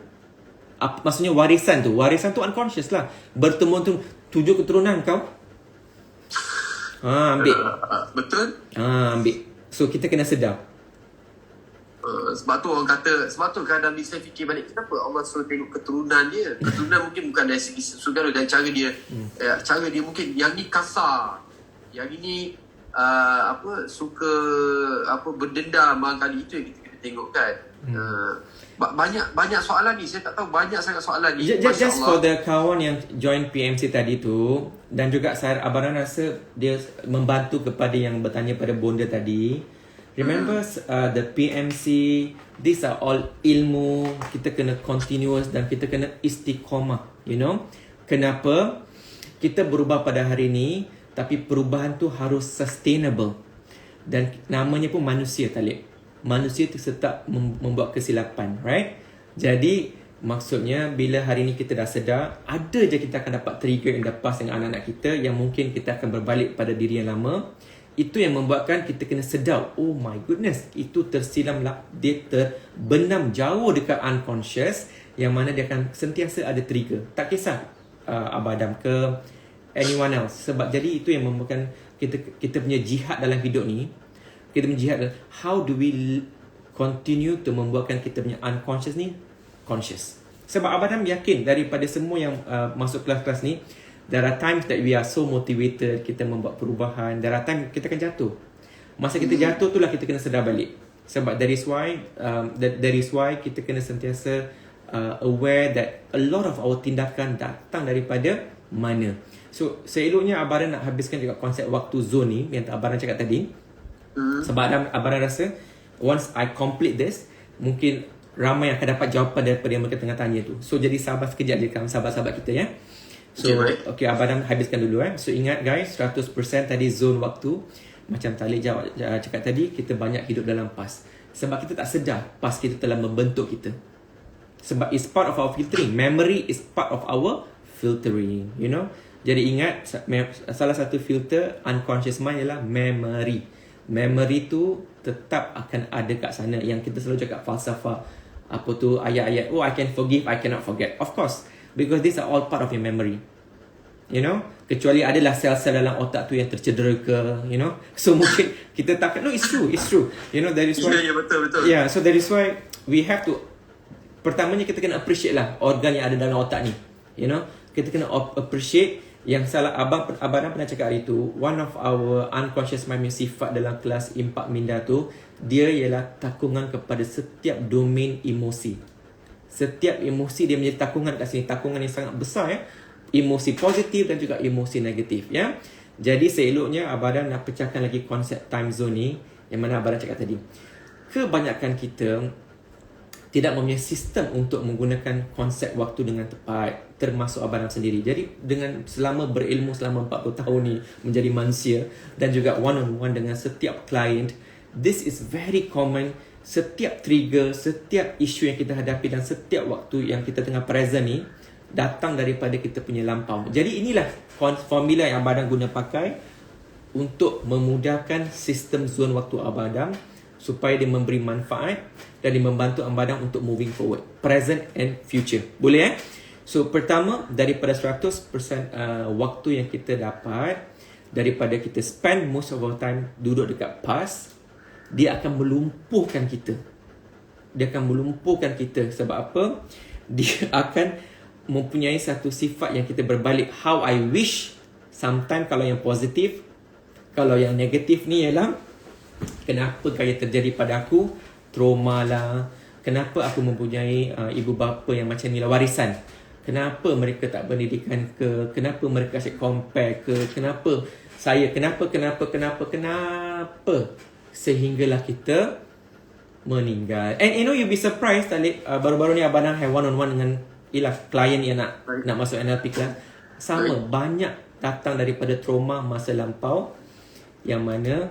Maksudnya warisan tu unconscious lah. Bertemu tu 7 keturunan kau. Ambil.
Betul.
Ambil. So kita kena sedar.
Sebab tu orang kata, sebab tu kadang saya fikir balik, kenapa Allah suruh tengok keturunan dia. Keturunan mungkin bukan dari segi surga dan cara dia mungkin yang ni kasar, yang ini suka berdendam, barangkali itu yang kita tengok kan. Banyak soalan ni, saya tak tahu, banyak sangat soalan ni.
Just for the kawan yang join PMC tadi tu, dan juga saya Abang rasa dia membantu kepada yang bertanya pada bonda tadi. Remember the PMC, these are all ilmu. Kita kena continuous dan kita kena istiqamah, you know. Kenapa? Kita berubah pada hari ni, tapi perubahan tu harus sustainable. Dan namanya pun manusia, Talib. Manusia tu tetap membuat kesilapan, right? Jadi maksudnya bila hari ni kita dah sedar, ada je kita akan dapat trigger in the past dengan anak-anak kita yang mungkin kita akan berbalik pada diri yang lama. Itu yang membuatkan kita kena sedar, oh my goodness, itu tersilam lah, dia terbenam jauh dekat unconscious, yang mana dia akan sentiasa ada trigger. Tak kisah Abah Adam ke anyone else. Sebab jadi itu yang membuatkan kita punya jihad dalam hidup ni. Kita punya jihad, how do we continue to membuatkan kita punya unconscious ni conscious. Sebab Abah Adam yakin daripada semua yang masuk kelas-kelas ni, there are times that we are so motivated, kita membuat perubahan. There are times kita akan jatuh. Masa kita jatuh itulah kita kena sedar balik. Sebab that is why kita kena sentiasa aware that a lot of our tindakan datang daripada mana. So seeloknya Abang nak habiskan juga konsep waktu zone ni yang Abang cakap tadi. Sebab Abang rasa once I complete this, mungkin ramai akan dapat jawapan daripada yang mereka tengah tanya tu. So jadi sabar sekejap je kan sahabat-sahabat kita ya. So, okay, Abang habiskan dulu So ingat guys, 100% tadi zone waktu. Macam Talib cakap tadi, kita banyak hidup dalam past. Sebab kita tak sedar past kita telah membentuk kita. Sebab it's part of our filtering. Memory is part of our filtering, you know. Jadi ingat, salah satu filter unconscious mind ialah memory. Memory tu tetap akan ada kat sana. Yang kita selalu cakap falsafah, apa tu, ayat-ayat, oh I can forgive, I cannot forget. Of course, because these are all part of your memory. You know, kecuali adalah sel-sel dalam otak tu yang tercedera ke, you know. So mungkin kita takkan, no, it's true. You know, that is why.
Ya, betul.
Yeah, so that is why we have to, pertamanya kita kena appreciate lah organ yang ada dalam otak ni. You know, kita kena appreciate yang salah Abang pernah cakap hari tu, one of our unconscious mind sifat dalam kelas Impak Minda tu, dia ialah takungan kepada setiap domain emosi. Setiap emosi dia menjadi takungan kat sini, takungan yang sangat besar ya. Emosi positif dan juga emosi negatif ya. Jadi seeloknya Abang nak pecahkan lagi konsep time zone ni yang mana Abang cakap tadi. Kebanyakan kita tidak mempunyai sistem untuk menggunakan konsep waktu dengan tepat, termasuk Abang sendiri. Jadi dengan selama berilmu selama 40 tahun ni menjadi manusia dan juga one on one dengan setiap client, this is very common. Setiap trigger, setiap isu yang kita hadapi dan setiap waktu yang kita tengah present ni datang daripada kita punya lampau. Jadi inilah formula yang Abang guna pakai untuk memudahkan sistem zon waktu Abang supaya dia memberi manfaat dan dia membantu Abang untuk moving forward, present and future. Boleh So pertama, daripada 100% waktu yang kita dapat, daripada kita spend most of our time duduk dekat past, dia akan melumpuhkan kita. Sebab apa? Dia akan mempunyai satu sifat yang kita berbalik. How I wish. Sometimes kalau yang positif, kalau yang negatif ni ialah, kenapa kaya terjadi pada aku? Trauma lah. Kenapa aku mempunyai ibu bapa yang macam ni lah, warisan. Kenapa mereka tak pendidikan ke? Kenapa mereka asyik compare ke? Kenapa saya kenapa sehinggalah kita meninggal. And you'll be surprised Talib, baru-baru ni Abang have one-on-one dengan klien yang nak masuk NLP class. Sama, banyak datang daripada trauma masa lampau, yang mana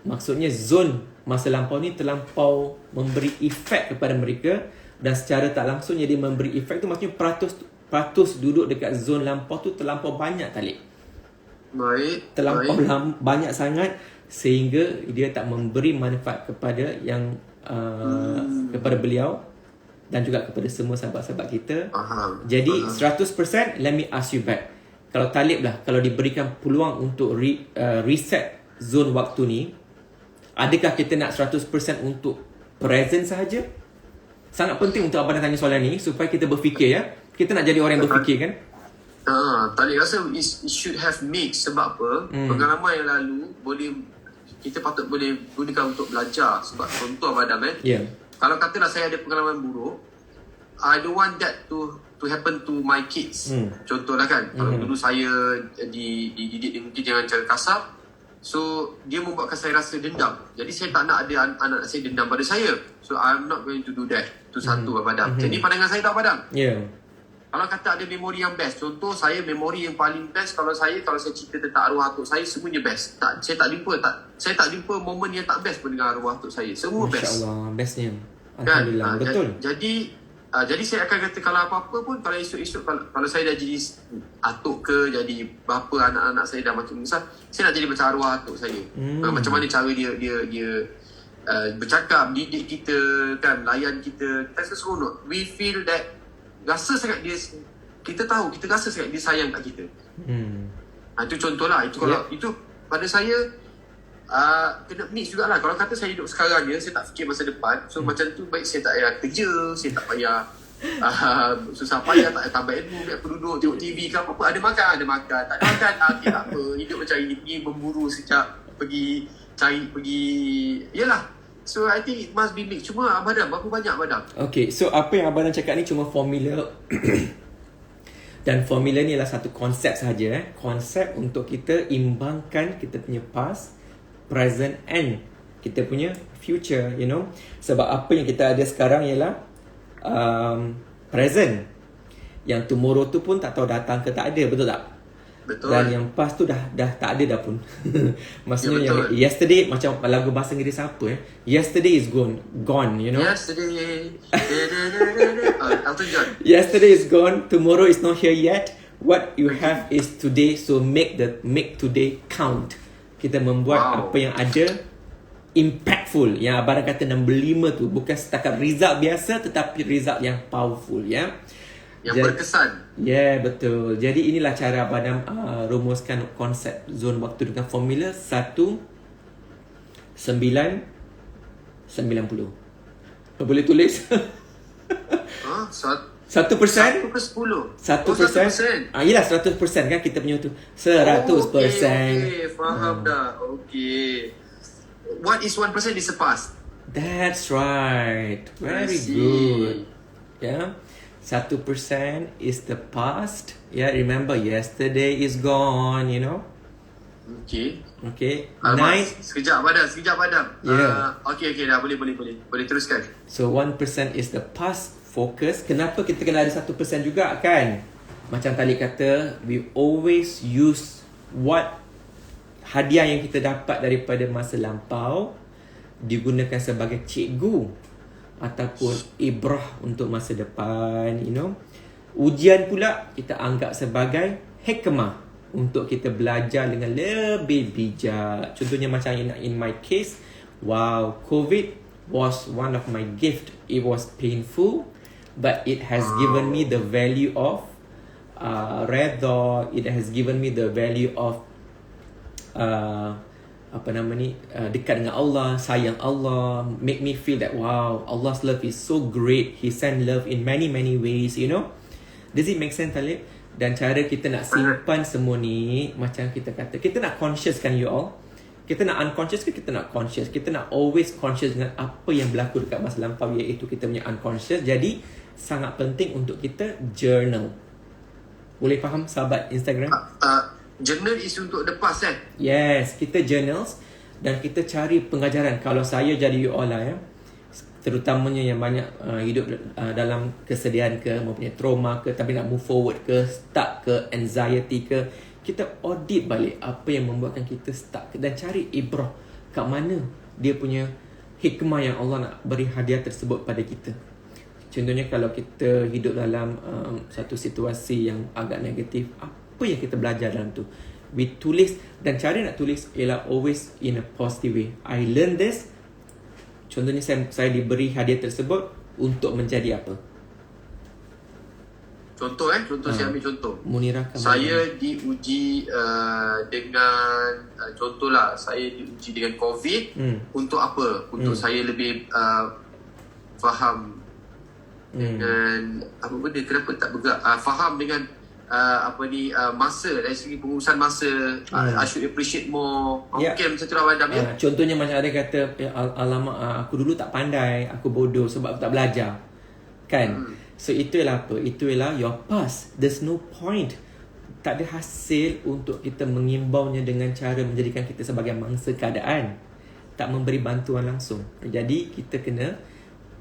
maksudnya zon masa lampau ni terlampau memberi efek kepada mereka, dan secara tak langsung dia memberi efek tu, maksudnya peratus duduk dekat zon lampau tu terlampau banyak Talib. Terlampau banyak sangat sehingga dia tak memberi manfaat kepada yang kepada beliau dan juga kepada semua sahabat-sahabat kita. Jadi 100%, let me ask you back. Kalau Talib lah, kalau diberikan peluang untuk reset zon waktu ni, adakah kita nak 100% untuk present sahaja? Sangat penting untuk Abang tanya soalan ni supaya kita berfikir ya. Kita nak jadi orang yang berfikir kan?
Talib rasa it should have mix. Sebab apa? Pengalaman yang lalu kita patut boleh gunakan untuk belajar. Sebab contoh Abang Adam kalau katalah saya ada pengalaman buruk, I don't want that to happen to my kids. Contohlah kan, kalau dulu saya dididik mungkin dengan cara kasar, so dia membuatkan saya rasa dendam. Jadi saya tak nak ada anak saya dendam pada saya. So I'm not going to do that. Itu satu Abang Adam. Jadi pandangan saya tak Abang Adam. Kalau kata ada memori yang best, contoh saya memori yang paling best kalau saya cerita tentang arwah atuk saya, semuanya best. Saya tak jumpa momen yang tak best pun dengan arwah atuk saya. Semua best.
Masya-Allah, bestnya. Alhamdulillah, kan? Betul.
Jadi saya akan kata kalau apa-apa pun, kalau esok-esok kalau saya dah jadi atuk ke, jadi bapa anak-anak saya dah makin besar, saya nak jadi macam arwah atuk saya. Macam mana cara dia bercakap, didik kita kan, layan kita. Kita seronok. We feel that rasa sangat kita rasa sangat dia sayang kat kita. Itu contohlah. Itu kalau itu pada saya kena mix jugalah. Kalau kata saya hidup sekarang je, saya tak fikir masa depan. So macam tu baik saya tak payah kerja, saya tak payah susah payah, tak payah tambah ilmu, aku duduk tengok TV ke apa-apa. Ada makan, tak ada makan, okay, tak apa. Hidup macam ini, pergi memburu sekejap, pergi cari, yalah. So I think it must be mixed. Cuma Abang Adam, berapa banyak Abang Adam?
Okay, so apa yang Abang Adam cakap ni cuma formula. Dan formula ni adalah satu konsep sahaja. Konsep untuk kita imbangkan kita punya past, present and kita punya future, you know. Sebab apa yang kita ada sekarang ialah present. Yang tomorrow tu pun tak tahu datang ke tak ada, betul tak?
Betul.
Dan yang past tu dah tak ada dah pun. Maksudnya yang yesterday, macam lagu bahasa Inggeris apa yesterday is gone, you know.
Yesterday Elton John.
Yesterday is gone, tomorrow is not here yet. What you have is today, so make today count. Kita membuat apa yang ada impactful. Yang Abang kata nombor 5 tu bukan setakat result biasa, tetapi result yang powerful ya.
Yang berkesan.
Betul. Jadi inilah cara Abang rumuskan konsep zon waktu dengan formula 1 9 90. Boleh tulis? 1%
1 per 10.
1%. Yelah 100% kan kita punya tu. 100%.
Okay, faham dah. Okay. What is 1% is the past.
That's right. Very good. 1% is the past. Remember yesterday is gone, you know. Okay.
Sekejap Adam. Okay, dah boleh teruskan.
So 1% is the past focus. Kenapa kita kena ada 1% juga kan? Macam tadi kata, we always use what hadiah yang kita dapat daripada masa lampau digunakan sebagai cikgu ataupun ibrah untuk masa depan, you know. Ujian pula kita anggap sebagai hikmah untuk kita belajar dengan lebih bijak. Contohnya macam in my case, COVID was one of my gift. It was painful, but it has given me the value of redha. It has given me the value of dekat dengan Allah, sayang Allah, make me feel that Allah's love is so great. He sent love in many ways, you know. Does it make sense, Talib? Dan cara kita nak simpan semua ni, macam kita kata, kita nak conscious kan you all. Kita nak unconscious ke kita nak conscious? Kita nak always conscious dengan apa yang berlaku dekat masa lampau, iaitu kita punya unconscious. Jadi sangat penting untuk kita journal. Boleh faham sahabat Instagram?
journal is untuk the past
Yes, kita journals dan kita cari pengajaran. Kalau saya jadi you all lah terutamanya yang banyak hidup dalam kesedihan ke, mempunyai trauma ke, tapi nak move forward ke, stuck ke, anxiety ke, kita audit balik apa yang membuatkan kita stuck dan cari ibrah kat mana dia punya hikmah yang Allah nak beri hadiah tersebut pada kita. Contohnya kalau kita hidup dalam satu situasi yang agak negatif, apa yang kita belajar dalam tu? We tulis, dan cara nak tulis ialah always in a positive way. I learn this. Contohnya saya diberi hadiah tersebut untuk menjadi apa?
Contoh saya ambil contoh.
Munirah,
saya diuji dengan contohlah saya diuji dengan COVID. Untuk apa? Untuk saya lebih faham dengan apa benda, kenapa tak bergerak, faham dengan masa, dari segi pengurusan masa. I should appreciate more. Mungkin macam tu lah Adam ya.
Contohnya macam ada kata, alamak aku dulu tak pandai, aku bodoh sebab aku tak belajar, kan? So itulah apa? Itulah your past. There's no point. Tak ada hasil untuk kita mengimbaunya dengan cara menjadikan kita sebagai mangsa keadaan, tak memberi bantuan langsung. Jadi kita kena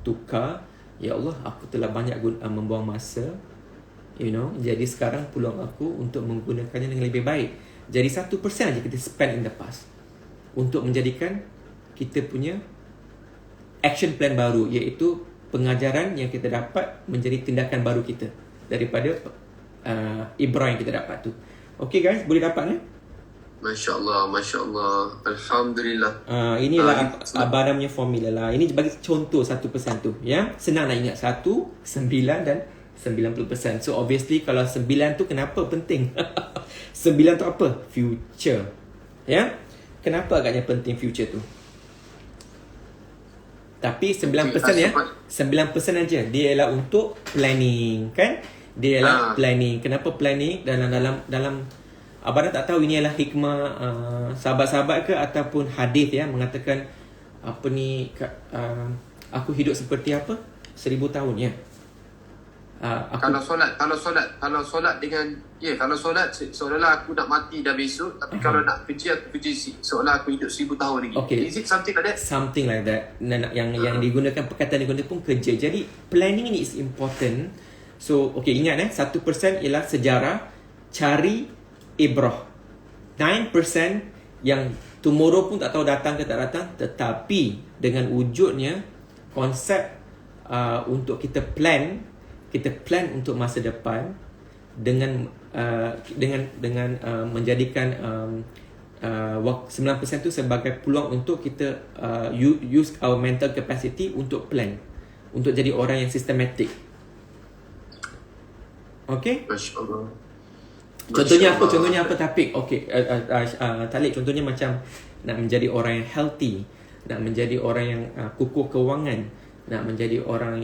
tukar. Ya Allah, aku telah banyak membuang masa, jadi sekarang peluang aku untuk menggunakannya dengan lebih baik. Jadi 1% aja kita spend in the past untuk menjadikan kita punya action plan baru, iaitu pengajaran yang kita dapat menjadi tindakan baru kita daripada ibrah yang kita dapat tu. Okay guys, boleh dapat ni?
Masya Allah. Alhamdulillah.
Inilah Abang Adam punya formula lah. Ini bagi contoh 1% tu. Ya, senang nak ingat. 1, 9 dan 90%. So obviously kalau 9 tu kenapa penting? 9 tu apa? Future. Ya? Kenapa agaknya penting future tu? Tapi 9% ya. 9% aja. Dia ialah untuk planning, kan? Dia ialah planning. Kenapa planning? Dalam Abang tak tahu ini adalah hikmah sahabat-sahabat ke ataupun hadis ya, mengatakan aku hidup seperti apa? 1000 tahun ya.
Kalau solat dengan kalau solat seolah aku nak mati dah besok, tapi kalau nak kerja aku kerja seolah aku hidup 1000 tahun lagi.
Okay.
Is it something like that?
Something like that. Yang digunakan, perkataan digunakan pun kerja. Jadi planning ini is important. So ingat 1% ialah sejarah, cari ibrah. 9% yang tomorrow pun tak tahu datang ke tak datang, tetapi dengan wujudnya konsep untuk kita plan untuk masa depan dengan menjadikan 9% tu sebagai peluang untuk kita use our mental capacity untuk plan, untuk jadi orang yang systematic. Okay? Contohnya apa topik? Okay, Talib, contohnya macam nak menjadi orang yang healthy, nak menjadi orang yang kukuh kewangan, nak menjadi orang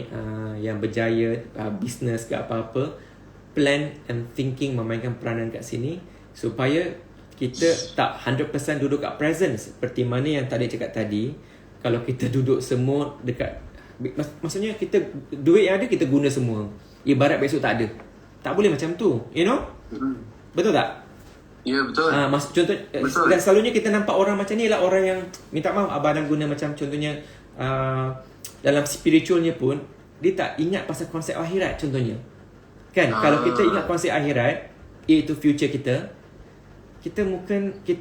yang berjaya bisnes ke apa-apa. Plan and thinking memainkan peranan kat sini supaya kita tak 100% duduk kat present. Seperti mana yang tadi cakap tadi, kalau kita duduk semua dekat, maksudnya kita duit yang ada kita guna semua, ibarat besok tak ada. Tak boleh macam tu, Betul tak?
Ya, betul.
Contoh, betul. Dan selalunya kita nampak orang macam ni lah orang yang, minta maaf Abang Adam guna macam contohnya dalam spiritualnya pun dia tak ingat pasal konsep akhirat contohnya. Kan? Kalau kita ingat konsep akhirat, iaitu future kita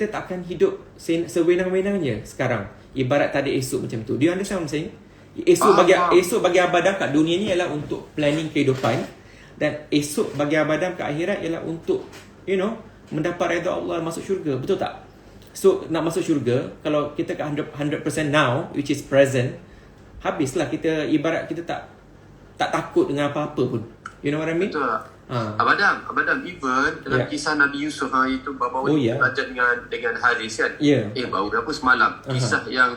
tak akan hidup sewenang-wenangnya sekarang. Ibarat tadi esok macam tu. Do you understand what I'm saying? Esok bagi Abang Adam kat dunia ni ialah untuk planning kehidupan, dan esok bagi Abang Adam kat akhirat ialah untuk mendapat redha Allah, masuk syurga. Betul tak? So nak masuk syurga, kalau kita kat 100% now, which is present, habislah kita, ibarat kita tak takut dengan apa-apa pun. You know what I mean?
Betul. Abang Adam even dalam kisah Nabi Yusuf itu baru belajar dengan Haris kan? Baru berapa semalam kisah yang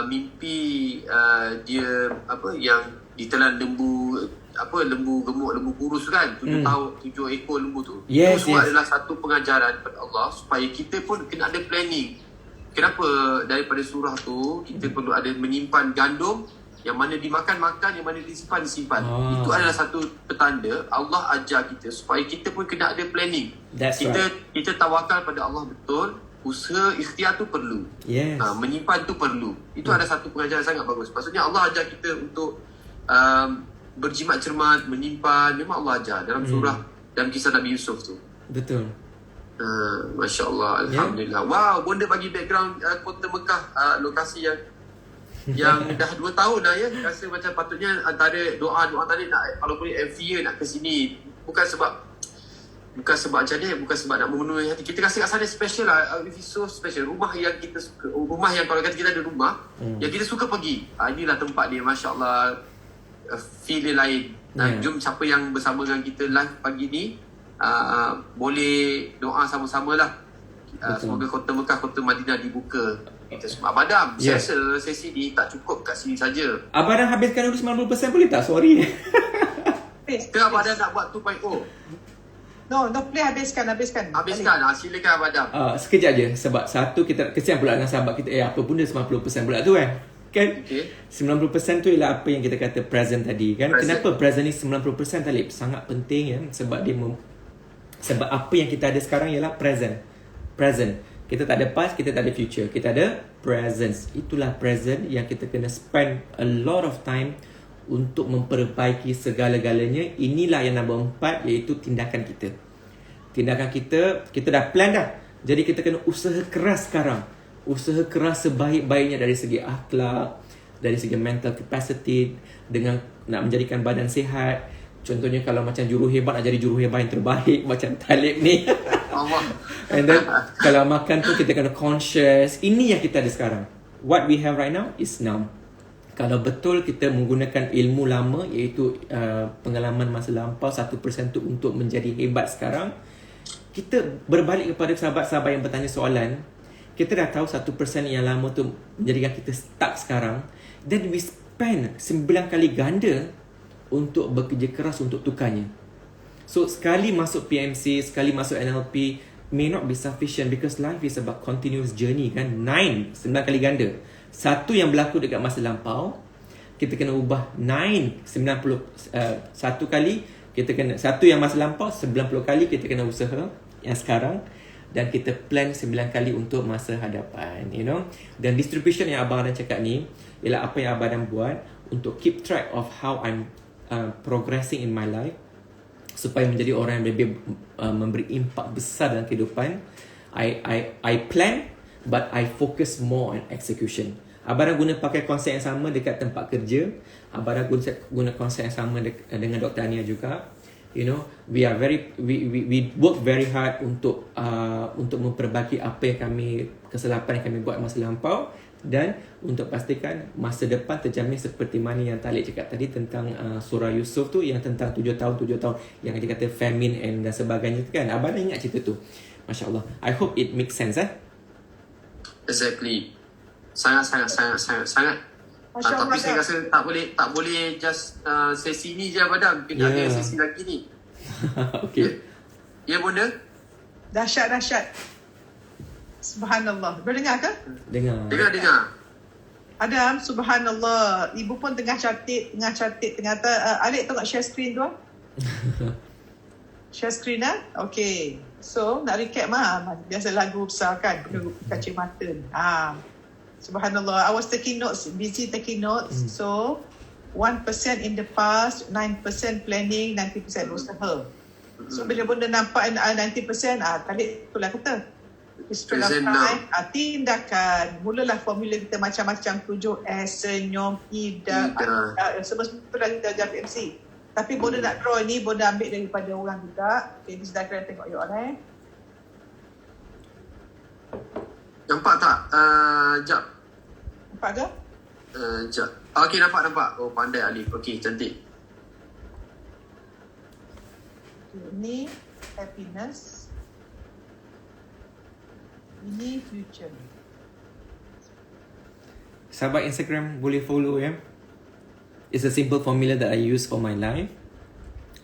mimpi dia yang ditelan lembu gemuk, lembu kurus kan, 7 ekor lembu tu. Itu semua adalah satu pengajaran daripada Allah supaya kita pun kena ada planning. Kenapa daripada surah tu kita perlu ada menyimpan gandum Yang mana dimakan, yang mana disimpan. Itu adalah satu petanda Allah ajar kita supaya kita pun kena ada planning. Kita tawakal pada Allah betul. Usaha ikhtiar tu perlu. Menyimpan tu perlu. Itu ada satu pengajaran sangat bagus. Maksudnya Allah ajar kita untuk berjimat cermat, menyimpan. Memang Allah ajar dalam surah, dalam kisah Nabi Yusuf tu.
Betul.
Masya Allah, Alhamdulillah. Wow, Bonda bagi background Kota Mekah, lokasi yang dah 2 tahun dah ya. Rasa macam patutnya antara doa tadi nak, kalau boleh every year nak ke sini. Bukan sebab macam ni, bukan sebab nak memenuhi hati. Kita rasa kat sana special lah. It is so special. Rumah yang kita suka, rumah yang kalau kata kita ada rumah yang kita suka pergi. Inilah tempat dia, Masya Allah. Feel dia lain. Jom siapa yang bersama dengan kita live pagi ni, boleh doa sama-sama lah. Semoga Kota Mekah, Kota Madinah dibuka. Kita semua. Abang Adam, saya rasa sesi ni tak cukup kat sini saja.
Abang Adam habiskan dulu 90% boleh tak? Sorry.
Ke Abang Adam nak buat 2.0?
No, please habiskan.
Silakan Abang Adam.
Sekejap je. Sebab satu, kita kesian pula dengan sahabat kita. Apa pun dia 90% pula tu kan? Okay. 90% tu ialah apa yang kita kata present tadi kan. Kenapa present ni 90% Talib? Sangat penting ya. Sebab sebab apa yang kita ada sekarang ialah present. Kita tak ada past, kita tak ada future. Kita ada presence. Itulah present yang kita kena spend a lot of time untuk memperbaiki segala-galanya. Inilah yang nombor 4, iaitu tindakan kita. Tindakan kita dah plan dah. Jadi kita kena usaha keras sekarang. Usaha keras sebaik-baiknya dari segi akhlak, dari segi mental capacity, dengan nak menjadikan badan sihat. Contohnya kalau macam juruhebat, nak jadi juruhebat yang terbaik macam Talib ni. And then kalau makan tu kita kena conscious. Ini yang kita ada sekarang. What we have right now is now. Kalau betul kita menggunakan ilmu lama, iaitu pengalaman masa lampau 1% tu untuk menjadi hebat sekarang, kita berbalik kepada sahabat-sahabat yang bertanya soalan. Kita dah tahu 1% yang lama tu menjadikan kita stuck sekarang. Then we spend 9 kali ganda untuk bekerja keras untuk tukarnya. So sekali masuk PMC, sekali masuk NLP may not be sufficient, because life is about continuous journey kan. 9 kali ganda. Satu yang berlaku dekat masa lampau, kita kena ubah 1 kali, kita kena satu yang masa lampau 90 kali kita kena usaha yang sekarang, dan kita plan 9 kali untuk masa hadapan, you know. Dan distribution yang Abang Adam cakap ni ialah apa yang Abang Adam buat untuk keep track of how I'm progressing in my life, supaya menjadi orang yang lebih memberi impak besar dalam kehidupan. I plan, but I focus more on execution. Abang guna pakai konsep yang sama dekat tempat kerja. Abang guna konsep yang sama dengan Dr. Ania juga. You know, we work very hard untuk memperbaiki apa yang kesilapan yang kami buat masa lampau, dan untuk pastikan masa depan terjamin seperti mana yang Talib cakap tadi tentang surah Yusuf tu, yang tentang 7 tahun yang dia kata famine dan sebagainya tu kan. Abang ingat cerita tu. Masya Allah. I hope it makes sense
Exactly. Sangat. Tapi saya rasa tak boleh just sesi ni je Abang Adam. Kena ada sesi lagi ni.
Okay.
Ya Bonda?
Dahsyat. Subhanallah. Boleh dengar ke?
Dengar.
Adam, subhanallah. Ibu pun tengah catit. Alik tengok share screen tu. Share screen Okay. So, nak recap biasa lagu besar kan. Kaca mata. Subhanallah. I was busy taking notes. So, 1% in the past, 9% planning, 90% usaha. So, bila benda nampak 90%, tadi itulah kata. Straight of time, tindakan. Mulalah formula kita macam-macam, 7S, senyum, ida. Semua dah kita ajar PMC. Tapi Bonda nak draw ni, Bonda ambil daripada orang juga. Okay, ni sedang kena tengok you all
Nampak tak? Jap.
Nampak ke?
Jap. Okay, nampak. Oh, pandai Alif. Okay, cantik.
Ini happiness. Ini future.
Sahabat Instagram boleh follow ya. It's a simple formula that I use for my life.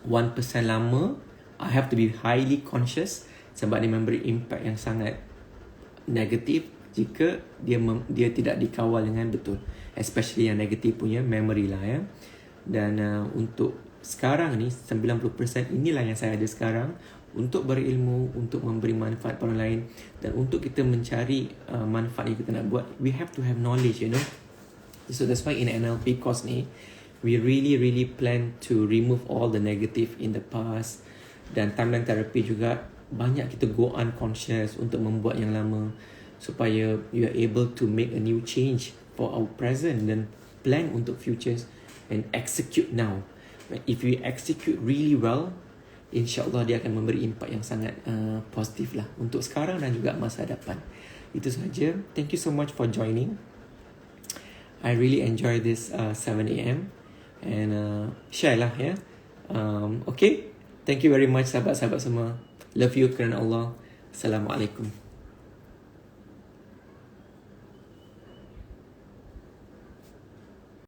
1% lama, I have to be highly conscious sebab dia memberi impact yang sangat negatif. jika dia tidak dikawal dengan betul, especially yang negatif punya memory lah ya. Dan untuk sekarang ni 90% inilah yang saya ada sekarang, untuk berilmu, untuk memberi manfaat pada orang lain, dan untuk kita mencari manfaat yang kita nak buat, we have to have knowledge, you know. So that's why in NLP course ni, we really plan to remove all the negative in the past. Dan timeline therapy juga banyak kita go unconscious untuk membuat yang lama, supaya you are able to make a new change for our present dan plan untuk futures and execute now. If you execute really well, InsyaAllah dia akan memberi impact yang sangat positif lah untuk sekarang dan juga masa depan. Itu sahaja. Thank you so much for joining. I really enjoy this 7 a.m. and share lah ya. Okay. Thank you very much sahabat-sahabat semua. Love you kerana Allah. Assalamualaikum.